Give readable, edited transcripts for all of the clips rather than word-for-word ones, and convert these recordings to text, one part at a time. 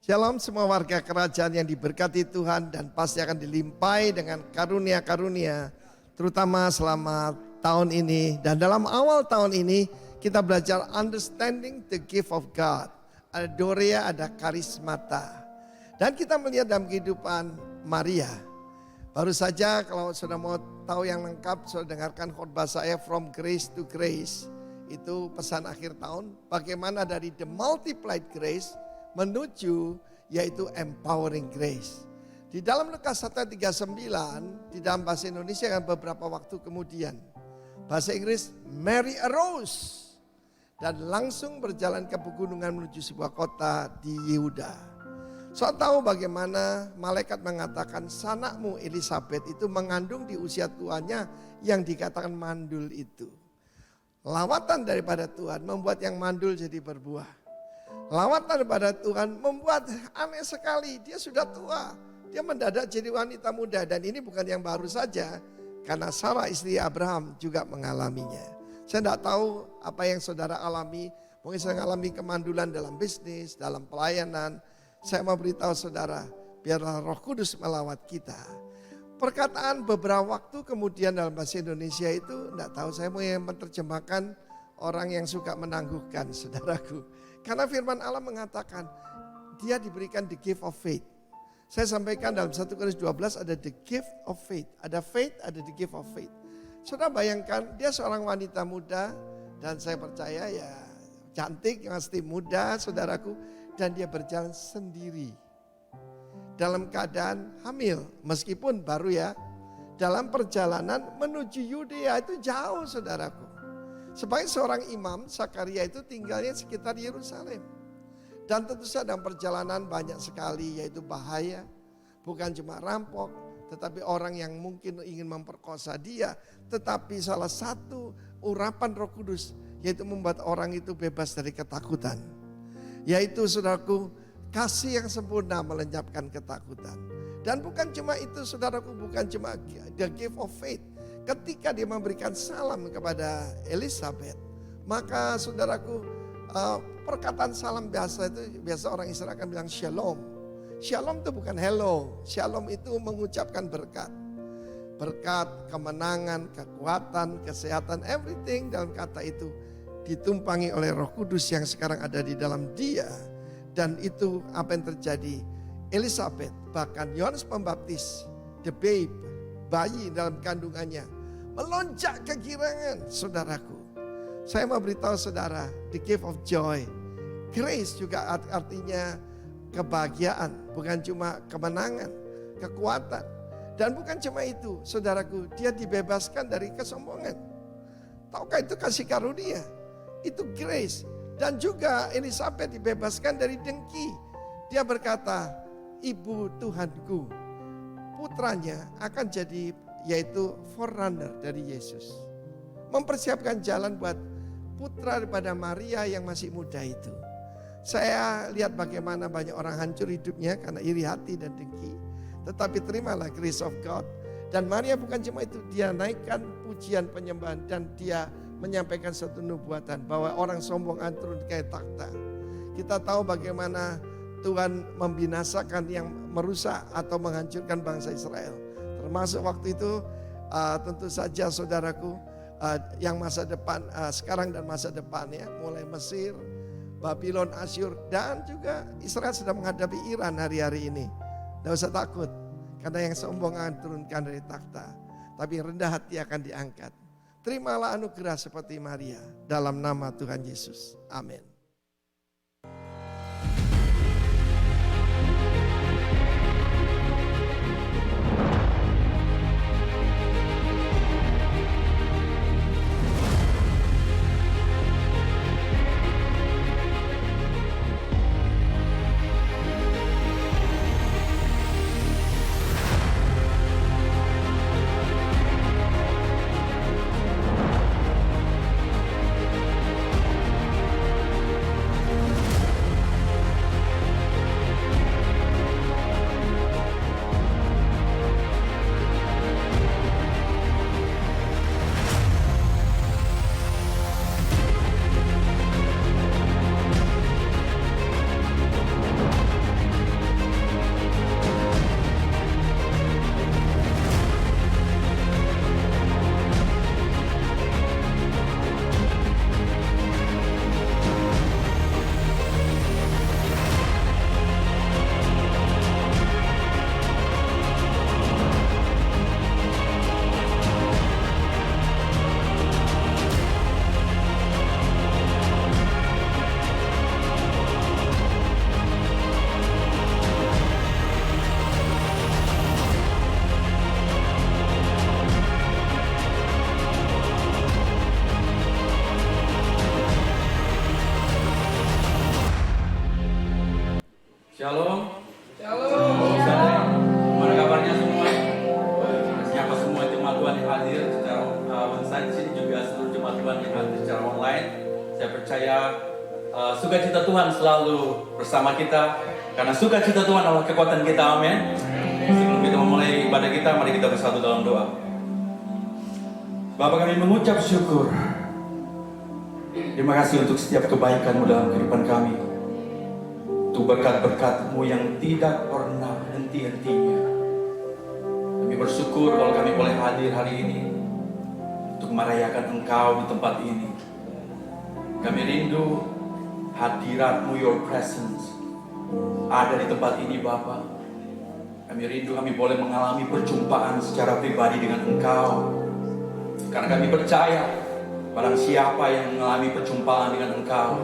Shalom semua warga kerajaan yang diberkati Tuhan dan pasti akan dilimpahi dengan karunia-karunia, terutama selama tahun ini. Dan dalam awal tahun ini kita belajar understanding the gift of God. Ada Dorea, ada karismata. Dan kita melihat dalam kehidupan Maria. Baru saja kalau sudah mau tahu yang lengkap, sudah dengarkan khotbah saya From Grace to Grace. Itu pesan akhir tahun, bagaimana dari the multiplied grace menuju yaitu empowering grace. Di dalam Lukas 1:39 di dalam bahasa Indonesia kan beberapa waktu kemudian. Bahasa Inggris Mary arose dan langsung berjalan ke pegunungan menuju sebuah kota di Yehuda. So tahu bagaimana malaikat mengatakan sanakmu Elizabeth itu mengandung di usia tuanya yang dikatakan mandul itu. Lawatan daripada Tuhan membuat yang mandul jadi berbuah. Lawatan daripada Tuhan membuat aneh sekali. Dia sudah tua. Dia mendadak jadi wanita muda. Dan ini bukan yang baru saja. Karena Sarah istri Abraham juga mengalaminya. Saya tidak tahu apa yang saudara alami. Mungkin saya mengalami kemandulan dalam bisnis, dalam pelayanan. Saya mau beritahu saudara, biarlah Roh Kudus melawat kita. Perkataan beberapa waktu kemudian dalam bahasa Indonesia itu, tidak tahu saya mau menerjemahkan orang yang suka menangguhkan saudaraku. Karena firman Allah mengatakan dia diberikan the gift of faith. Saya sampaikan dalam 1 Korintus 12 ada the gift of faith. Ada faith, ada the gift of faith. Saudara bayangkan dia seorang wanita muda dan saya percaya ya cantik, pasti muda saudaraku. Dan dia berjalan sendiri. Dalam keadaan hamil meskipun baru ya. Dalam perjalanan menuju Yudea itu jauh saudaraku. Sebagai seorang imam, Zakaria itu tinggalnya sekitar Yerusalem. Dan tentu saja dalam perjalanan banyak sekali yaitu bahaya. Bukan cuma rampok, tetapi orang yang mungkin ingin memperkosa dia. Tetapi salah satu urapan Roh Kudus yaitu membuat orang itu bebas dari ketakutan. Yaitu saudaraku, kasih yang sempurna melenyapkan ketakutan. Dan bukan cuma itu saudaraku, bukan cuma the gift of faith. Ketika dia memberikan salam kepada Elizabeth, maka saudaraku perkataan salam biasa itu biasa orang Israel akan bilang shalom. Shalom itu bukan hello, shalom itu mengucapkan berkat. Berkat, kemenangan, kekuatan, kesehatan, everything dalam kata itu ditumpangi oleh Roh Kudus yang sekarang ada di dalam dia. Dan itu apa yang terjadi? Elizabeth, bahkan Yohanes Pembaptis, the babe, bayi dalam kandungannya melonjak kegirangan saudaraku. Saya mau beritahu saudara, the gift of joy. Grace juga artinya kebahagiaan, bukan cuma kemenangan, kekuatan. Dan bukan cuma itu, saudaraku, dia dibebaskan dari kesombongan. Tahukah itu kasih karunia? Itu grace. Dan juga Elizabeth dibebaskan dari dengki. Dia berkata, ibu Tuhanku, putranya akan jadi yaitu forerunner dari Yesus. Mempersiapkan jalan buat putra daripada Maria yang masih muda itu. Saya lihat bagaimana banyak orang hancur hidupnya karena iri hati dan dengki. Tetapi terimalah grace of God. Dan Maria bukan cuma itu, dia naikkan pujian penyembahan dan dia menyampaikan satu nubuatan bahwa orang sombong akan turun kayak takhta. Kita tahu bagaimana Tuhan membinasakan yang merusak atau menghancurkan bangsa Israel. Termasuk waktu itu tentu saja saudaraku yang masa depan sekarang dan masa depannya mulai Mesir, Babylon, Asyur dan juga Israel sedang menghadapi Iran hari-hari ini. Tidak usah takut karena yang sombong akan turunkan dari takhta. Tapi yang rendah hati akan diangkat. Terimalah anugerah seperti Maria dalam nama Tuhan Yesus. Amin. Shalom. Shalom. Gimana kabarnya semua? Siapa semua jemaat Tuhan yang hadir secara onsite di sini, juga seluruh jemaat Tuhan yang hadir secara online. Saya percaya sukacita Tuhan selalu bersama kita, karena sukacita Tuhan adalah kekuatan kita. Amin. Sebelum kita memulai ibadah kita, mari kita bersatu dalam doa. Bapa, kami mengucap syukur. Terima kasih untuk setiap kebaikan-Mu dalam kehidupan kami, untuk berkat-berkat-Mu yang tidak pernah henti-hentinya. Kami bersyukur kalau kami boleh hadir hari ini untuk merayakan Engkau di tempat ini. Kami rindu hadirat-Mu, Your presence, ada di tempat ini Bapa. Kami rindu kami boleh mengalami perjumpaan secara pribadi dengan Engkau, karena kami percaya barang siapa yang mengalami perjumpaan dengan Engkau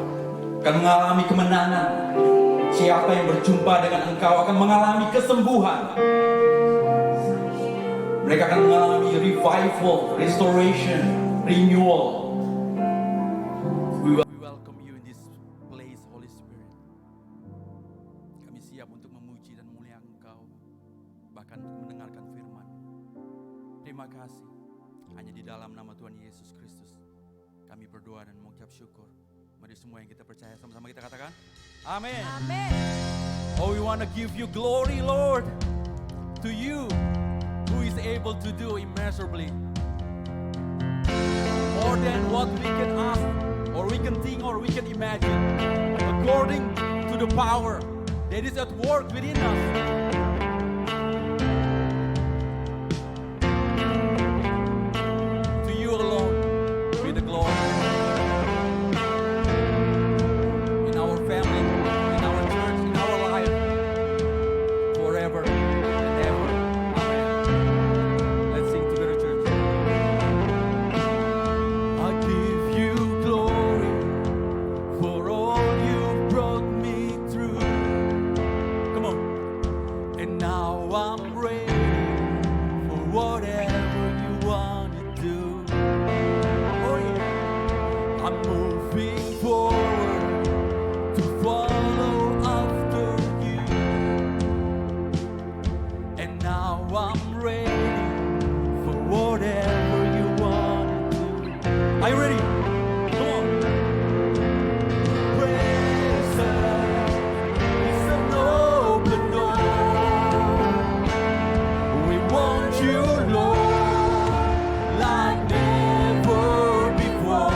akan mengalami kemenangan. Siapa yang berjumpa dengan Engkau akan mengalami kesembuhan. Mereka akan mengalami revival, restoration, renewal. We welcome you in this place, Holy Spirit. Kami siap untuk memuji dan memuliakan Engkau, bahkan untuk mendengarkan firman. Terima kasih. Hanya di dalam nama Tuhan Yesus Kristus kami berdoa dan mengucap syukur. Mari semua yang kita percaya sama-sama kita katakan amin. Amin. Oh, we want to give you glory, Lord, to you who is able to do immeasurably more than what we can ask or we can think or we can imagine, according to the power that is at work within us. To you alone be the glory. In our family, in our church, in our life, forever and ever. Amen. Let's sing together, church. I give you glory for all you brought me through. Come on. And now I'm ready for whatever you want to do. Oh yeah. I'm moving forward to follow after you. And now I'm ready for whatever you want to do. Are you ready? Come on. Praise is an open door. We want you, Lord, like never before.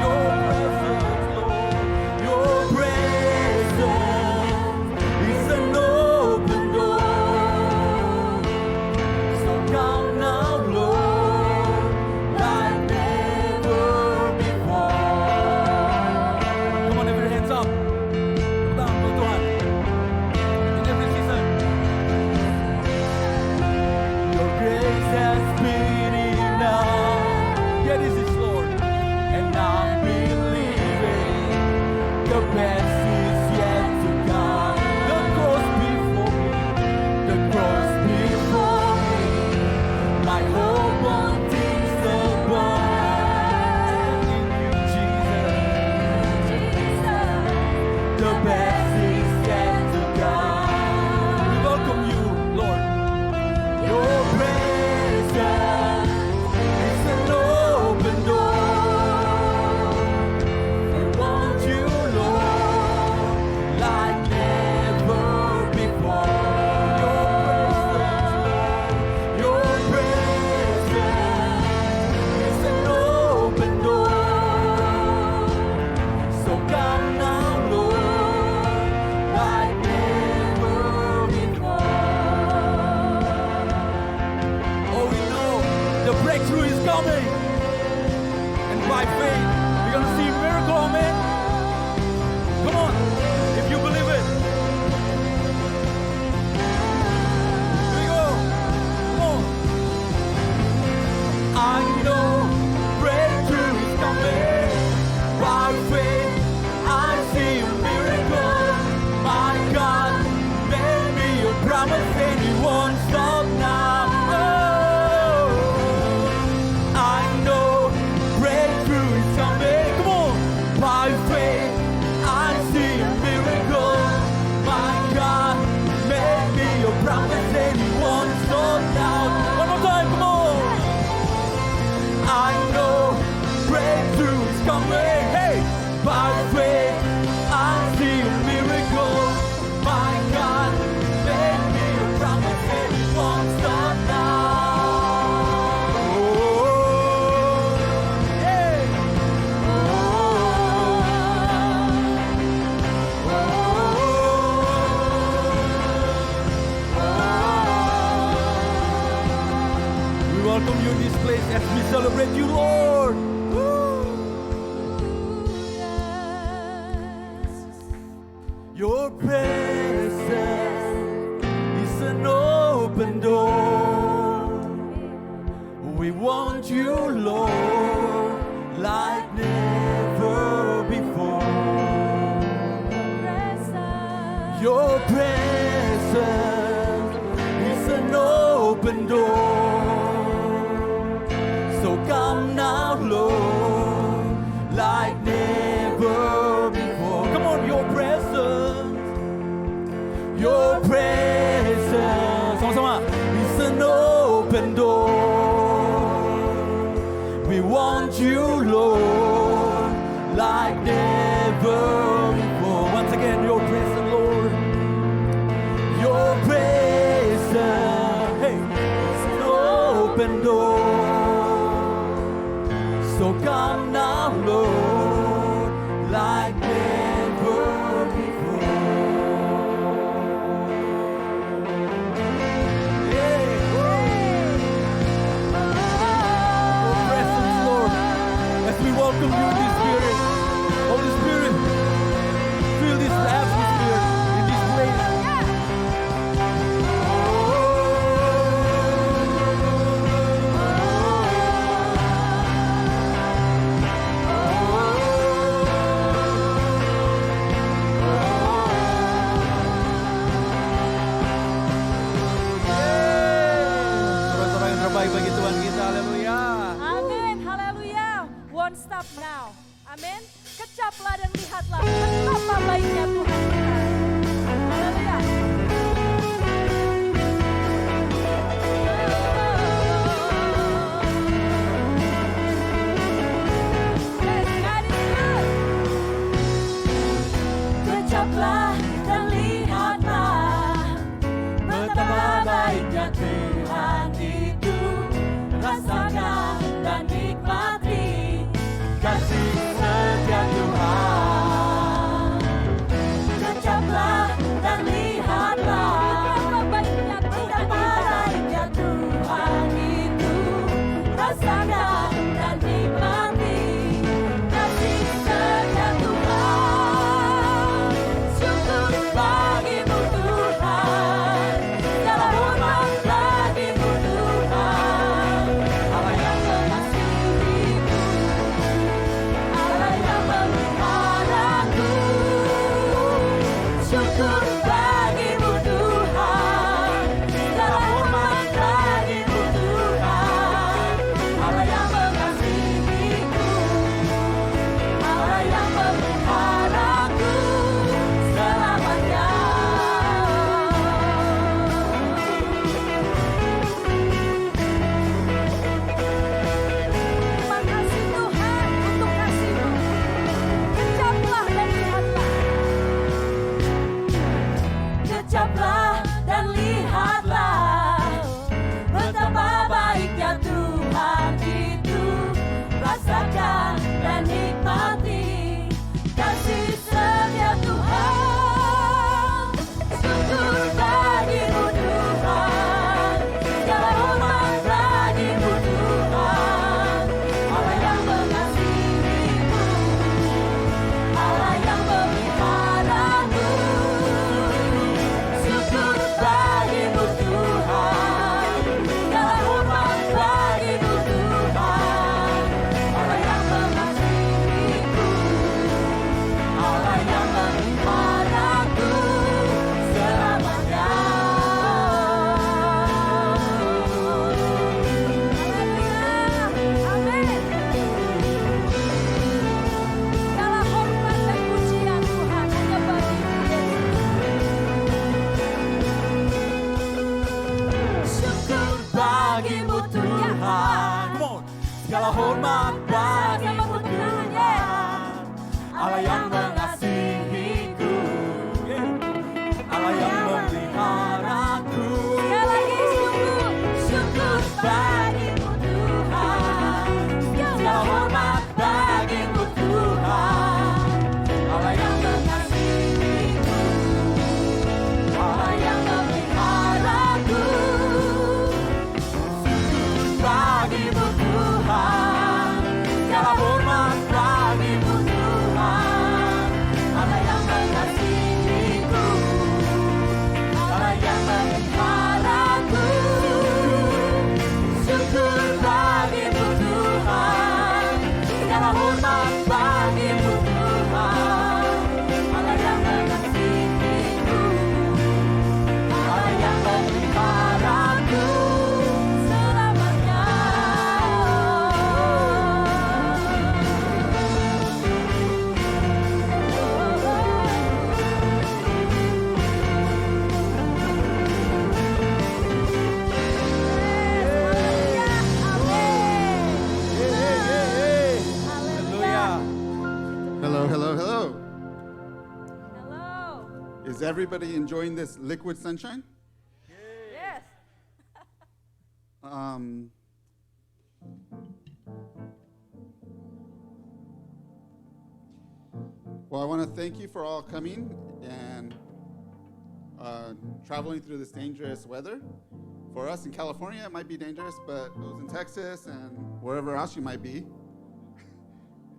Your presence, Lord, your presence is an open door. So come now, Lord, like never before. Come on, every hands up. Tepuk tangan buat Tuhan. In every season. Your grace has been enough. Yeah, this is Lord. And I'm believing the best is yet to come. The cross before me, the cross before me. My hope on things above. And in you, Jesus, the best is yet to come. We welcome you, Lord. Your presence is an open door. We want you, Lord, like never before. Your presence is an open door. So come now, Lord, like never before. Oh, we know the breakthrough is coming. And by faith, we're going to see a miracle, amen? Come on, if you believe it. Here we go. Come on. I know breakthrough is coming. By faith, I see a miracle. My God made me a promise and He won't stop now. Oh, I place as we celebrate you, Lord. Your presence is an open door. We want you, Lord, like never before. Your presence is an open door. So come now, Lord, like never before. Come on, your presence. Your presence, sama-sama, is an open door. We want you, Lord, like never before. Once again, your presence, Lord. Your presence, hey, is an open door. So come now, Lord, like never before. We welcome you in this spirit. Holy Spirit, fill this atmosphere in this place. Sobat-sobat yang terbaik bagi Tuhan kita, haleluya. Amin, haleluya. Won't stop now. Amin. Kecaplah dan lihatlah betapa baiknya Tuhan kita. Haleluya. Yes, God is good. Kecaplah dan lihatlah betapa baiknya Tuhan itu. Rasakan dan nikmati kasih setia Tuhan. Kecaplah dan lihatlah betapa baiknya Tuhan itu. Rasakan dan nikmati kasih setia Tuhan. Syukur bagimu Tuhan, segala hormat bagimu Tuhan. Allah yang mengasihiku, Allah yang memeliharaku. Syukur bagimu Tuhan, segala hormat bagimu Tuhan. Allah yang mengasihiku, Allah yang memeliharaku selamanya. Terima kasih Tuhan untuk kasih-Mu. Kecaplah dan lihatlah. Is everybody enjoying this liquid sunshine? Yes. Well, I want to thank you for all coming and traveling through this dangerous weather. For us in California, it might be dangerous, but those in Texas and wherever else you might be,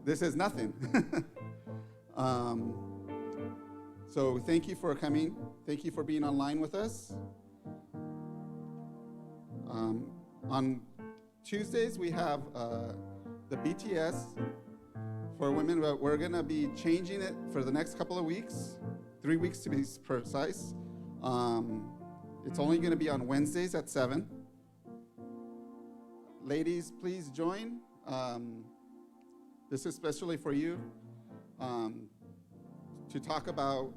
this is nothing. So thank you for coming. Thank you for being online with us. On Tuesdays, we have the BTS for women, but we're going to be changing it for the next couple of weeks, 3 weeks to be precise. It's only going to be on Wednesdays at 7. Ladies, please join. This is especially for you to talk about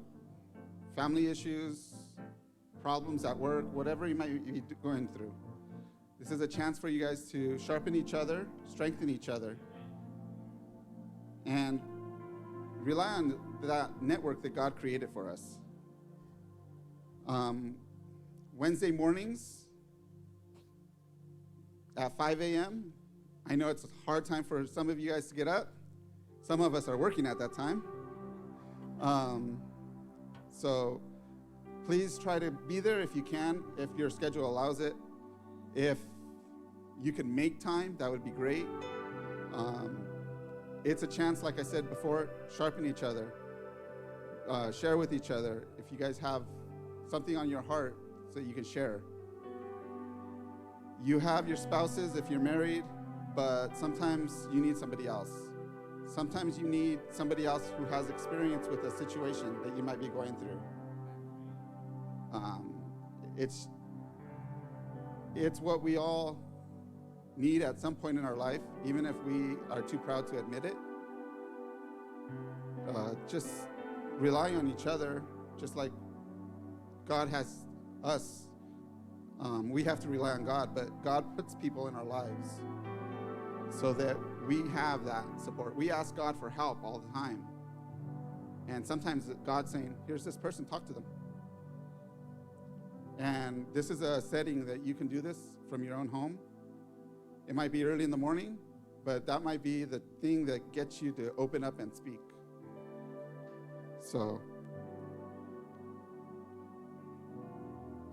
family issues, problems at work, whatever you might be going through. This is a chance for you guys to sharpen each other, strengthen each other, and rely on that network that God created for us. Wednesday mornings at 5 a.m. I know it's a hard time for some of you guys to get up. Some of us are working at that time. So please try to be there if you can, if your schedule allows it. If you can make time, that would be great. It's a chance, like I said before, sharpen each other, share with each other. If you guys have something on your heart so you can share. You have your spouses if you're married, but sometimes you need somebody else. Sometimes you need somebody else who has experience with a situation that you might be going through. It's what we all need at some point in our life, even if we are too proud to admit it. Just rely on each other, just like God has us. We have to rely on God, but God puts people in our lives so that we have that support. We ask God for help all the time. And sometimes God's saying, here's this person, talk to them. And this is a setting that you can do this from your own home. It might be early in the morning, but that might be the thing that gets you to open up and speak. So,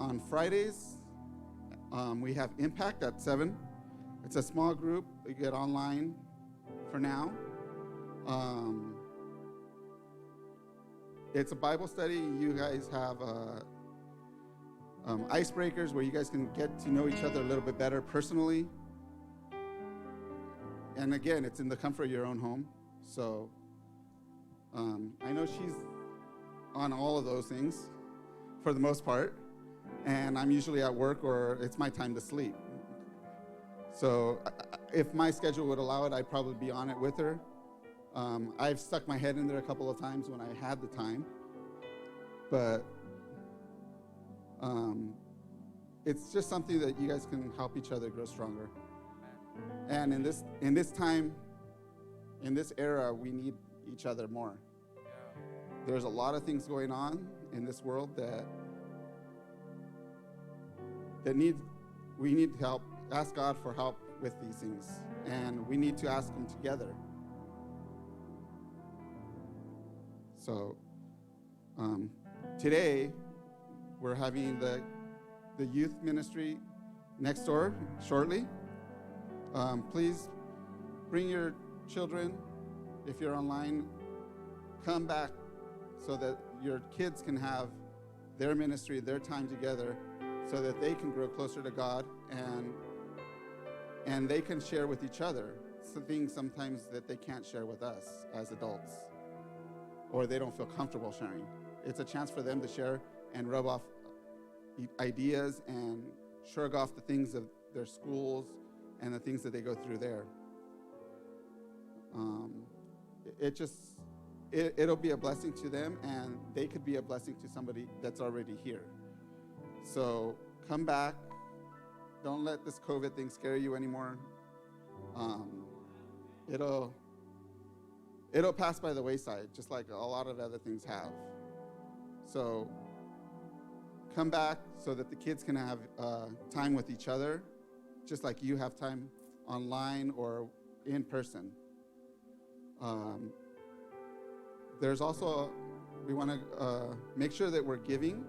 on Fridays, we have Impact at 7. It's a small group. You get online for now. It's a Bible study. You guys have icebreakers where you guys can get to know each other a little bit better personally. And again, it's in the comfort of your own home. So I know she's on all of those things for the most part. And I'm usually at work or it's my time to sleep. So if my schedule would allow it, I'd probably be on it with her. I've stuck my head in there a couple of times when I had the time. But it's just something that you guys can help each other grow stronger. And in this time, in this era, we need each other more. There's a lot of things going on in this world that we need help. Ask God for help with these things, and we need to ask Him together. So today we're having the youth ministry next door shortly. Please bring your children. If you're online, come back so that your kids can have their ministry, their time together, so that they can grow closer to God and they can share with each other some things sometimes that they can't share with us as adults, or they don't feel comfortable sharing. It's a chance for them to share and rub off ideas and shrug off the things of their schools and the things that they go through there. It'll be a blessing to them, and they could be a blessing to somebody that's already here. So come back. Don't let this COVID thing scare you anymore. It'll pass by the wayside, just like a lot of other things have. So come back so that the kids can have time with each other, just like you have time online or in person. There's also, we want to make sure that we're giving.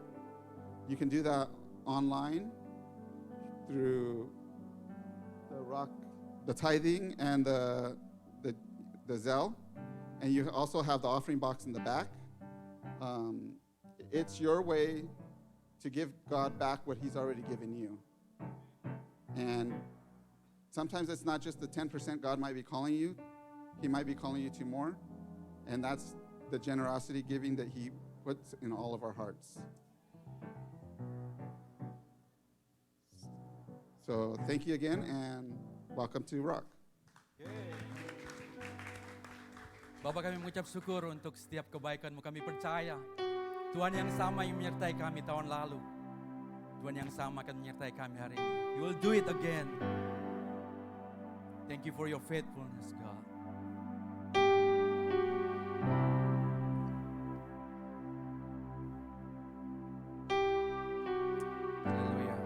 You can do that online through the tithing and the Zelle, and you also have the offering box in the back. It's your way to give God back what He's already given you. And sometimes it's not just the 10% God might be calling you. He might be calling you to more. And that's the generosity giving that He puts in all of our hearts. So thank you again, and welcome to Rock. Bapak, kami mengucap syukur untuk setiap kebaikan-Mu. Kami percaya Tuhan yang sama yang menyertai kami tahun lalu, Tuhan yang sama akan menyertai kami hari ini. You will do it again. Thank you for your faithfulness, God. Hallelujah.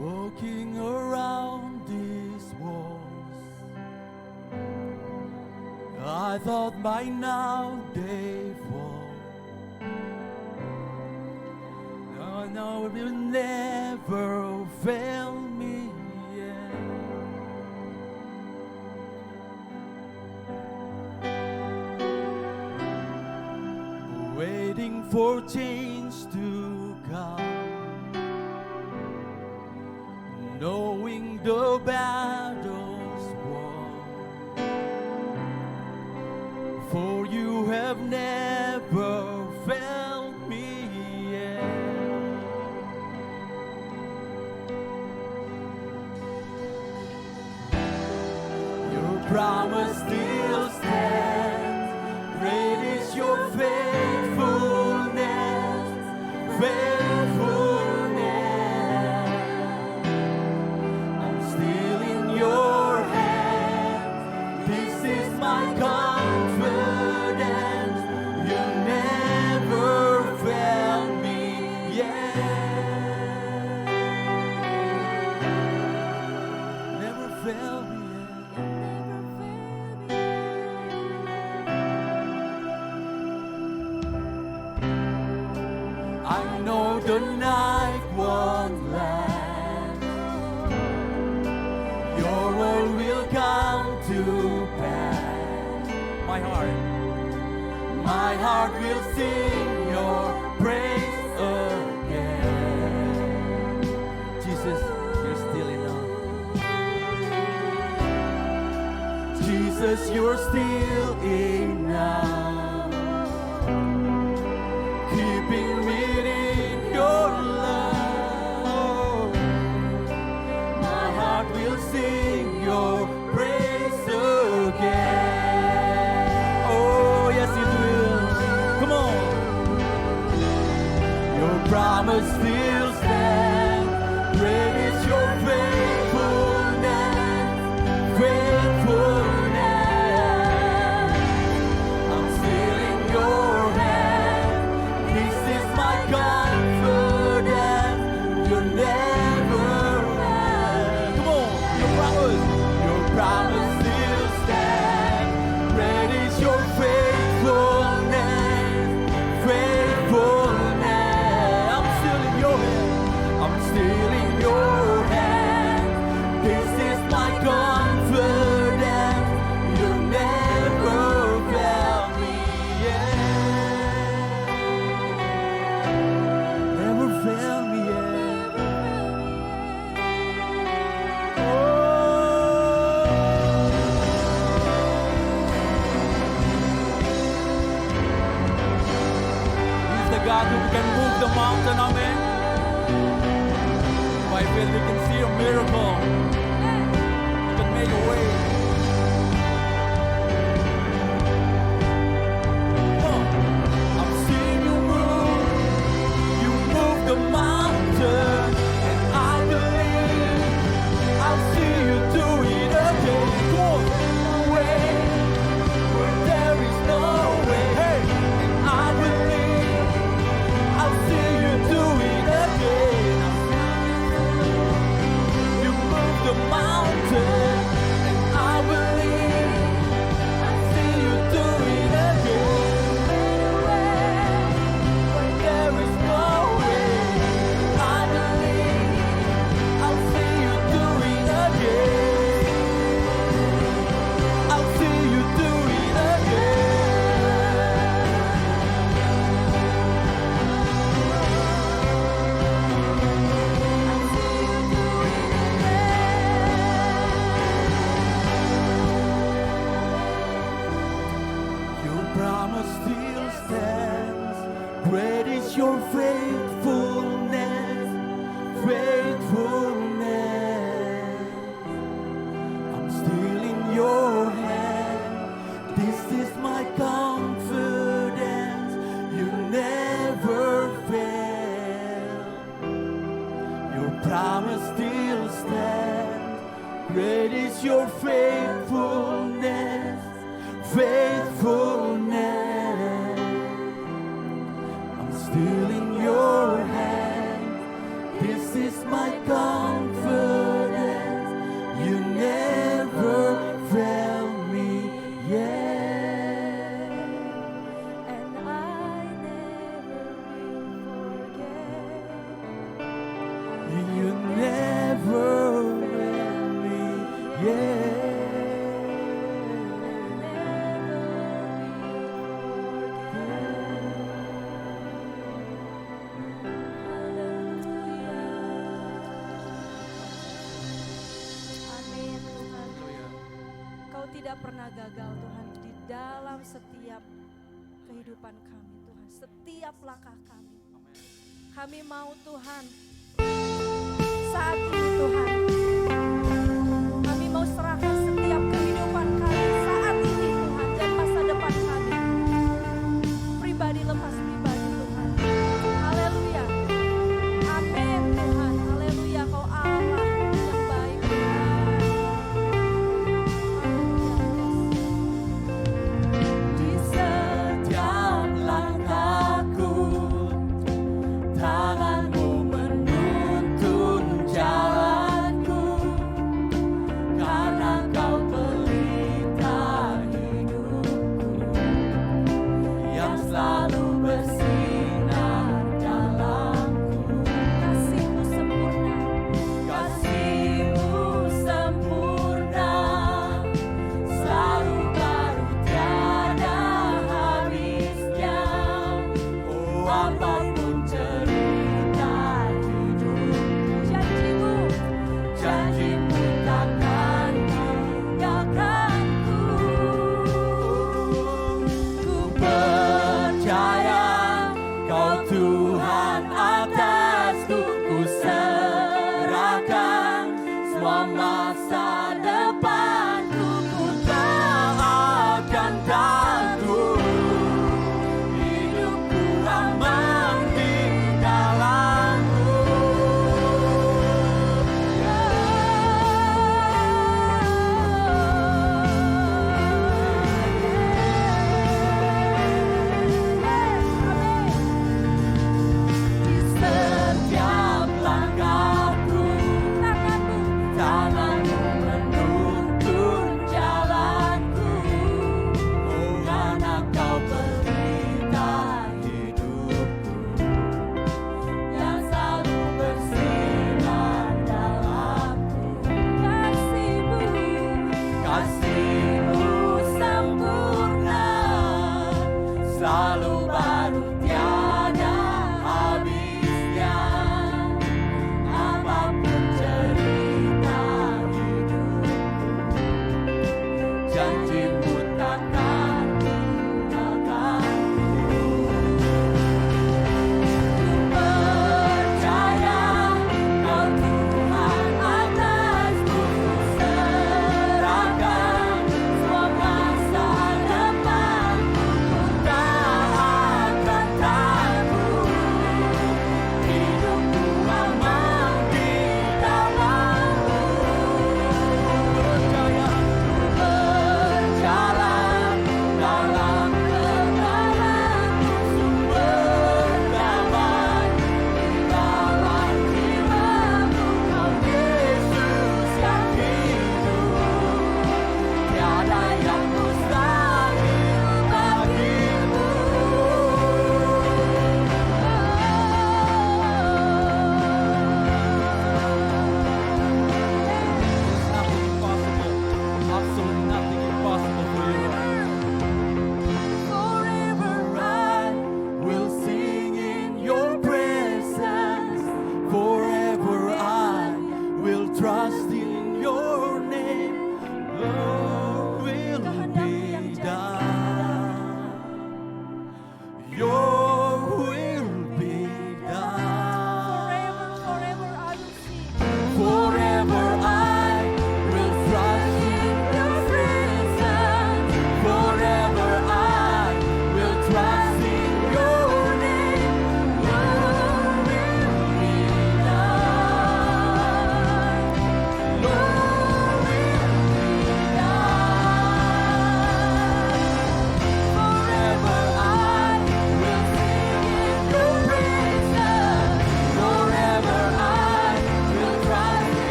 Walking around these walls, I thought by now they fall. No, it will never fail me yet. Waiting for change to come, knowing the battle's won. For you have never failed me yet. Your promise still stands. Great is your faithfulness, faithfulness. I'm still in your hands. This is my confidence. You never failed me yet. Never failed me yet. I know the night won't last. Your word will come to pass. My heart will sing your praise again. Jesus, you're still enough. Jesus, you're still enough. Keeping me in your love. My heart will sing your praise again. Oh, yes, it will. Come on. Your promise still stands. Great is your faithfulness, faithfulness. I'm still in your hands. This is my confidence. You'll never end. Come on, your promise still stands. Great is your faithfulness, faithfulness. I'm still in your hands. I'm still in your hands. This is my confidence. You'll never fail me yet. Never fail me yet. He's the God who can move the mountain, amen. By faith we can see a miracle. He can make a way. Come on. I'm seeing you move. You move the mountain, and I believe I'll see you do it again. Come on. promise still stands. Great is your faithfulness, faithfulness. I'm still in your hand. This is my confidence. You never fail. Your promise still stands. Great is your faithfulness, faithfulness. I'm still in your hand. This is my confidence. You never fail me yet. And I never will forget. You never fail me yet. Amin Tuhan. Kau tidak pernah gagal Tuhan di dalam setiap kehidupan kami Tuhan. Setiap langkah kami. Kami mau Tuhan saat ini Tuhan. Kami mau serahkan setiap kehidupan kami saat ini Tuhan. Dan masa depan kami. Pribadi lepas pribadi Tuhan. Haleluya. Amin Tuhan. Haleluya. Kau Allah yang baik Tuhan. Di setiap langkahku, tanganmu menuntun jalan.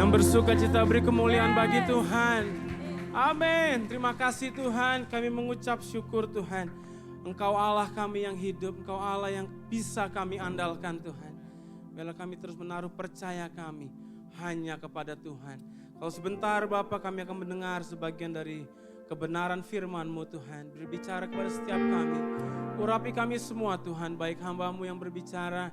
Yang bersuka cita beri kemuliaan bagi Tuhan. Amin. Terima kasih Tuhan, kami mengucap syukur Tuhan. Engkau Allah kami yang hidup, Engkau Allah yang bisa kami andalkan Tuhan. Biarlah kami terus menaruh percaya kami hanya kepada Tuhan. Kalau sebentar Bapa kami akan mendengar sebagian dari kebenaran firman-Mu Tuhan. Berbicara kepada setiap kami. Urapi kami semua Tuhan, baik hamba-Mu yang berbicara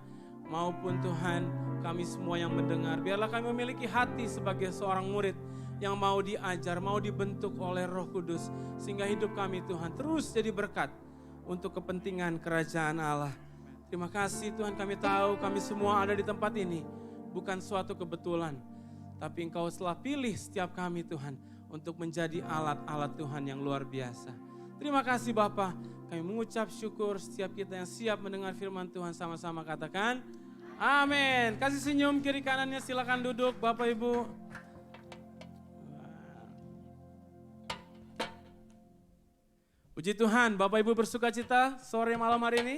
maupun Tuhan kami semua yang mendengar. Biarlah kami memiliki hati sebagai seorang murid yang mau diajar, mau dibentuk oleh Roh Kudus. Sehingga hidup kami Tuhan terus jadi berkat untuk kepentingan kerajaan Allah. Terima kasih Tuhan, kami tahu kami semua ada di tempat ini bukan suatu kebetulan. Tapi Engkau telah pilih setiap kami Tuhan untuk menjadi alat-alat Tuhan yang luar biasa. Terima kasih Bapa, kami mengucap syukur setiap kita yang siap mendengar firman Tuhan sama-sama katakan amin. Kasih senyum kiri kanannya, silakan duduk Bapak Ibu. Puji Tuhan, Bapak Ibu bersuka cita sore malam hari ini.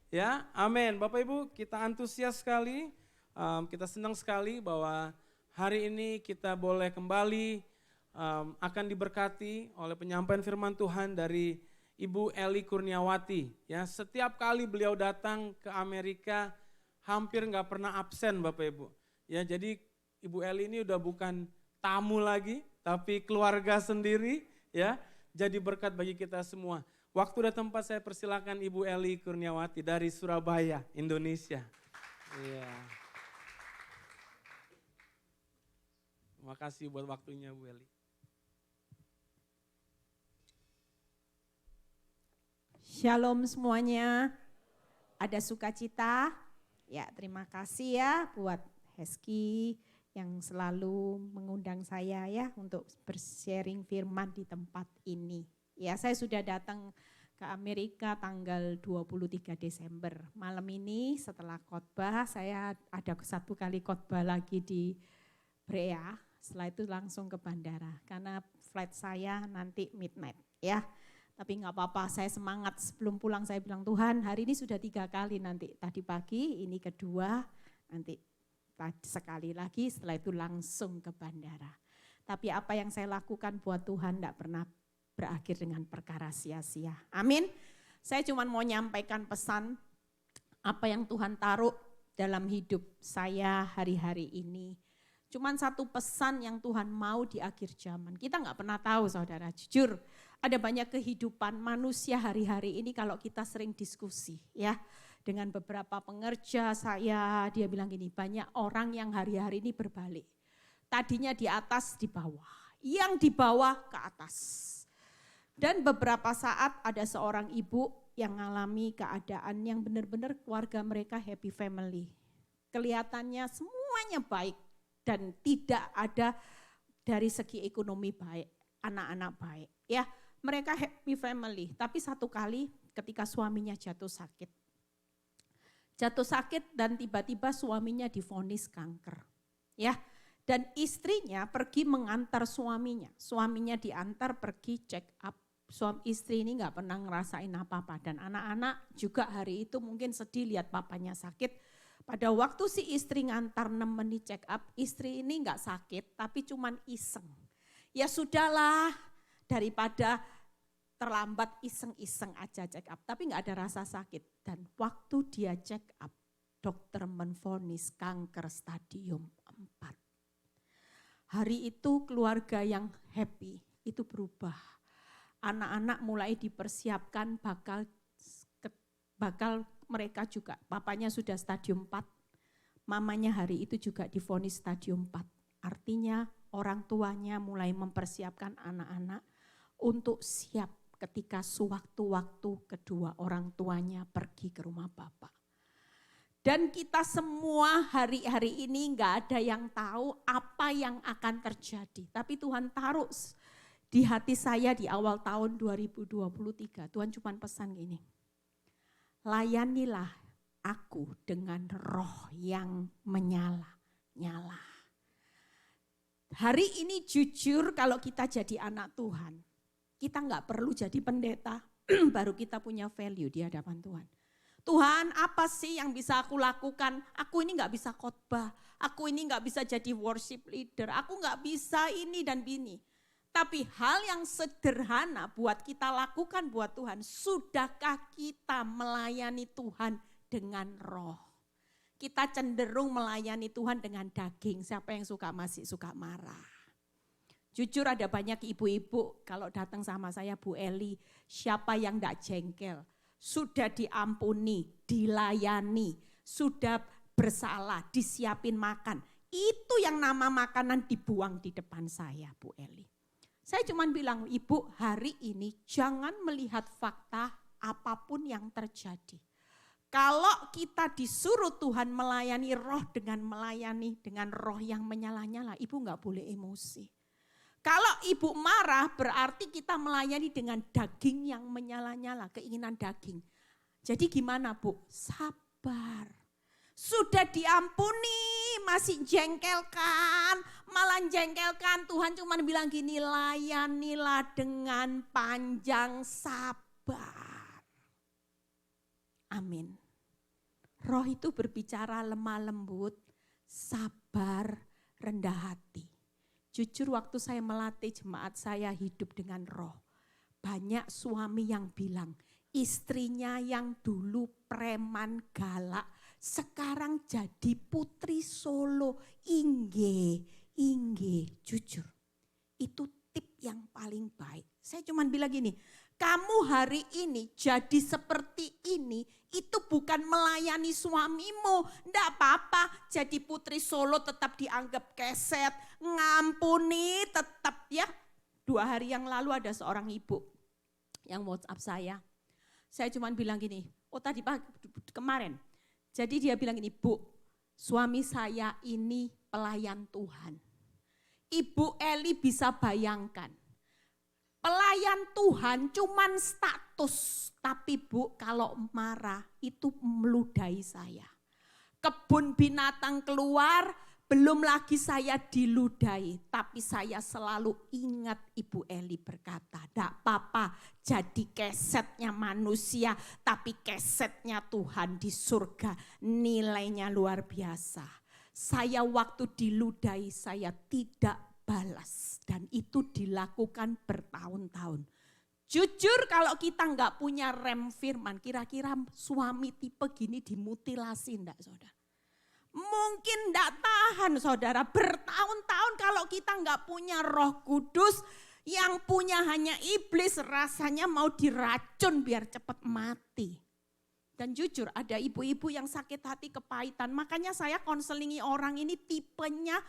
Ya, amin. Bapak Ibu kita antusias sekali, kita senang sekali bahwa hari ini kita boleh kembali akan diberkati oleh penyampaian firman Tuhan dari Ibu Eli Kurniawati. Ya, setiap kali beliau datang ke Amerika hampir nggak pernah absen Bapak Ibu. Ya, jadi Ibu Eli ini udah bukan tamu lagi, tapi keluarga sendiri. Ya, jadi berkat bagi kita semua. Waktu dan tempat saya persilakan Ibu Eli Kurniawati dari Surabaya, Indonesia. Iya. Terima kasih buat waktunya Bu Eli. Shalom semuanya. Ada sukacita? Ya, terima kasih ya buat Hezky yang selalu mengundang saya ya untuk bersharing firman di tempat ini. Ya, saya sudah datang ke Amerika tanggal 23 Desember. Malam ini setelah khotbah, saya ada satu kali khotbah lagi di Brea. Setelah itu langsung ke bandara karena flight saya nanti midnight ya. Tapi nggak apa-apa, saya semangat. Sebelum pulang saya bilang, Tuhan hari ini sudah 3 kali nanti. Tadi pagi, ini kedua, nanti sekali lagi, setelah itu langsung ke bandara. Tapi apa yang saya lakukan buat Tuhan enggak pernah berakhir dengan perkara sia-sia. Amin. Saya cuma mau nyampaikan pesan apa yang Tuhan taruh dalam hidup saya hari-hari ini. Cuman satu pesan yang Tuhan mau di akhir zaman. Kita enggak pernah tahu saudara, jujur. Ada banyak kehidupan manusia hari-hari ini kalau kita sering diskusi ya. Dengan beberapa pengerja saya, dia bilang gini, banyak orang yang hari-hari ini berbalik. Tadinya di atas, di bawah. Yang di bawah ke atas. Dan beberapa saat ada seorang ibu yang mengalami keadaan yang benar-benar keluarga mereka happy family. Kelihatannya semuanya baik dan tidak ada dari segi ekonomi baik, anak-anak baik. Ya, mereka happy family, tapi satu kali ketika suaminya jatuh sakit. Jatuh sakit dan tiba-tiba suaminya divonis kanker. Ya, dan istrinya pergi mengantar suaminya. Suaminya diantar pergi check up. Suami istri ini nggak pernah ngerasain apa-apa dan anak-anak juga hari itu mungkin sedih lihat papanya sakit. Pada waktu si istri ngantar nemeni check up, istri ini nggak sakit tapi cuman iseng. Ya sudahlah, daripada terlambat iseng-iseng aja check up, tapi nggak ada rasa sakit. Dan waktu dia check up, dokter menvonis kanker stadium 4. Hari itu keluarga yang happy itu berubah. Anak-anak mulai dipersiapkan bakal mereka juga, papanya sudah stadium 4, mamanya hari itu juga divonis stadium 4. Artinya orang tuanya mulai mempersiapkan anak-anak untuk siap ketika sewaktu-waktu kedua orang tuanya pergi ke rumah bapak. Dan kita semua hari-hari ini nggak ada yang tahu apa yang akan terjadi. Tapi Tuhan taruh di hati saya di awal tahun 2023, Tuhan cuma pesan gini, layanilah aku dengan roh yang menyala-nyala. Hari ini jujur kalau kita jadi anak Tuhan, kita nggak perlu jadi pendeta, baru kita punya value di hadapan Tuhan. Tuhan, apa sih yang bisa aku lakukan? Aku ini nggak bisa khotbah, aku ini nggak bisa jadi worship leader, aku nggak bisa ini dan ini. Tapi hal yang sederhana buat kita lakukan buat Tuhan, sudahkah kita melayani Tuhan dengan roh? Kita cenderung melayani Tuhan dengan daging. Siapa yang masih suka marah? Jujur ada banyak ibu-ibu kalau datang sama saya, Bu Eli, siapa yang enggak jengkel? Sudah diampuni, dilayani, sudah bersalah, disiapin makan. Itu yang nama makanan dibuang di depan saya, Bu Eli. Saya cuma bilang, Ibu, hari ini jangan melihat fakta apapun yang terjadi. Kalau kita disuruh Tuhan melayani roh dengan roh yang menyala-nyala, Ibu nggak boleh emosi. Kalau Ibu marah berarti kita melayani dengan daging yang menyala-nyala, keinginan daging. Jadi gimana, Bu? Sabar. Sudah diampuni, masih jengkelkan, malah jengkelkan. Tuhan cuma bilang gini, layanilah dengan panjang sabar. Amin. Roh itu berbicara lemah lembut, sabar, rendah hati. Jujur waktu saya melatih jemaat saya hidup dengan roh. Banyak suami yang bilang, istrinya yang dulu preman galak, sekarang jadi putri Solo. Ingge, jujur. Itu tip yang paling baik. Saya cuma bilang gini, kamu hari ini jadi seperti ini, itu bukan melayani suamimu. Enggak apa-apa, jadi putri Solo tetap dianggap keset, ngampuni tetap ya. 2 hari yang lalu ada seorang ibu yang WhatsApp saya. Saya cuma bilang gini, kemarin. Jadi dia bilang gini, Bu, suami saya ini pelayan Tuhan. Ibu Eli bisa bayangkan, pelayan Tuhan cuman status, tapi Bu kalau marah itu meludahi saya. Kebun binatang keluar, belum lagi saya diludahi, tapi saya selalu ingat Ibu Eli berkata, "Ndak apa-apa, jadi kesetnya manusia, tapi kesetnya Tuhan di surga, nilainya luar biasa." Saya waktu diludahi, saya tidak balas, dan itu dilakukan bertahun-tahun. Jujur kalau kita nggak punya rem firman, kira-kira suami tipe gini dimutilasi enggak, saudara? Mungkin enggak tahan, saudara. Bertahun-tahun kalau kita enggak punya Roh Kudus, yang punya hanya iblis, rasanya mau diracun biar cepat mati. Dan jujur ada ibu-ibu yang sakit hati kepahitan. Makanya saya konselingi orang ini tipenya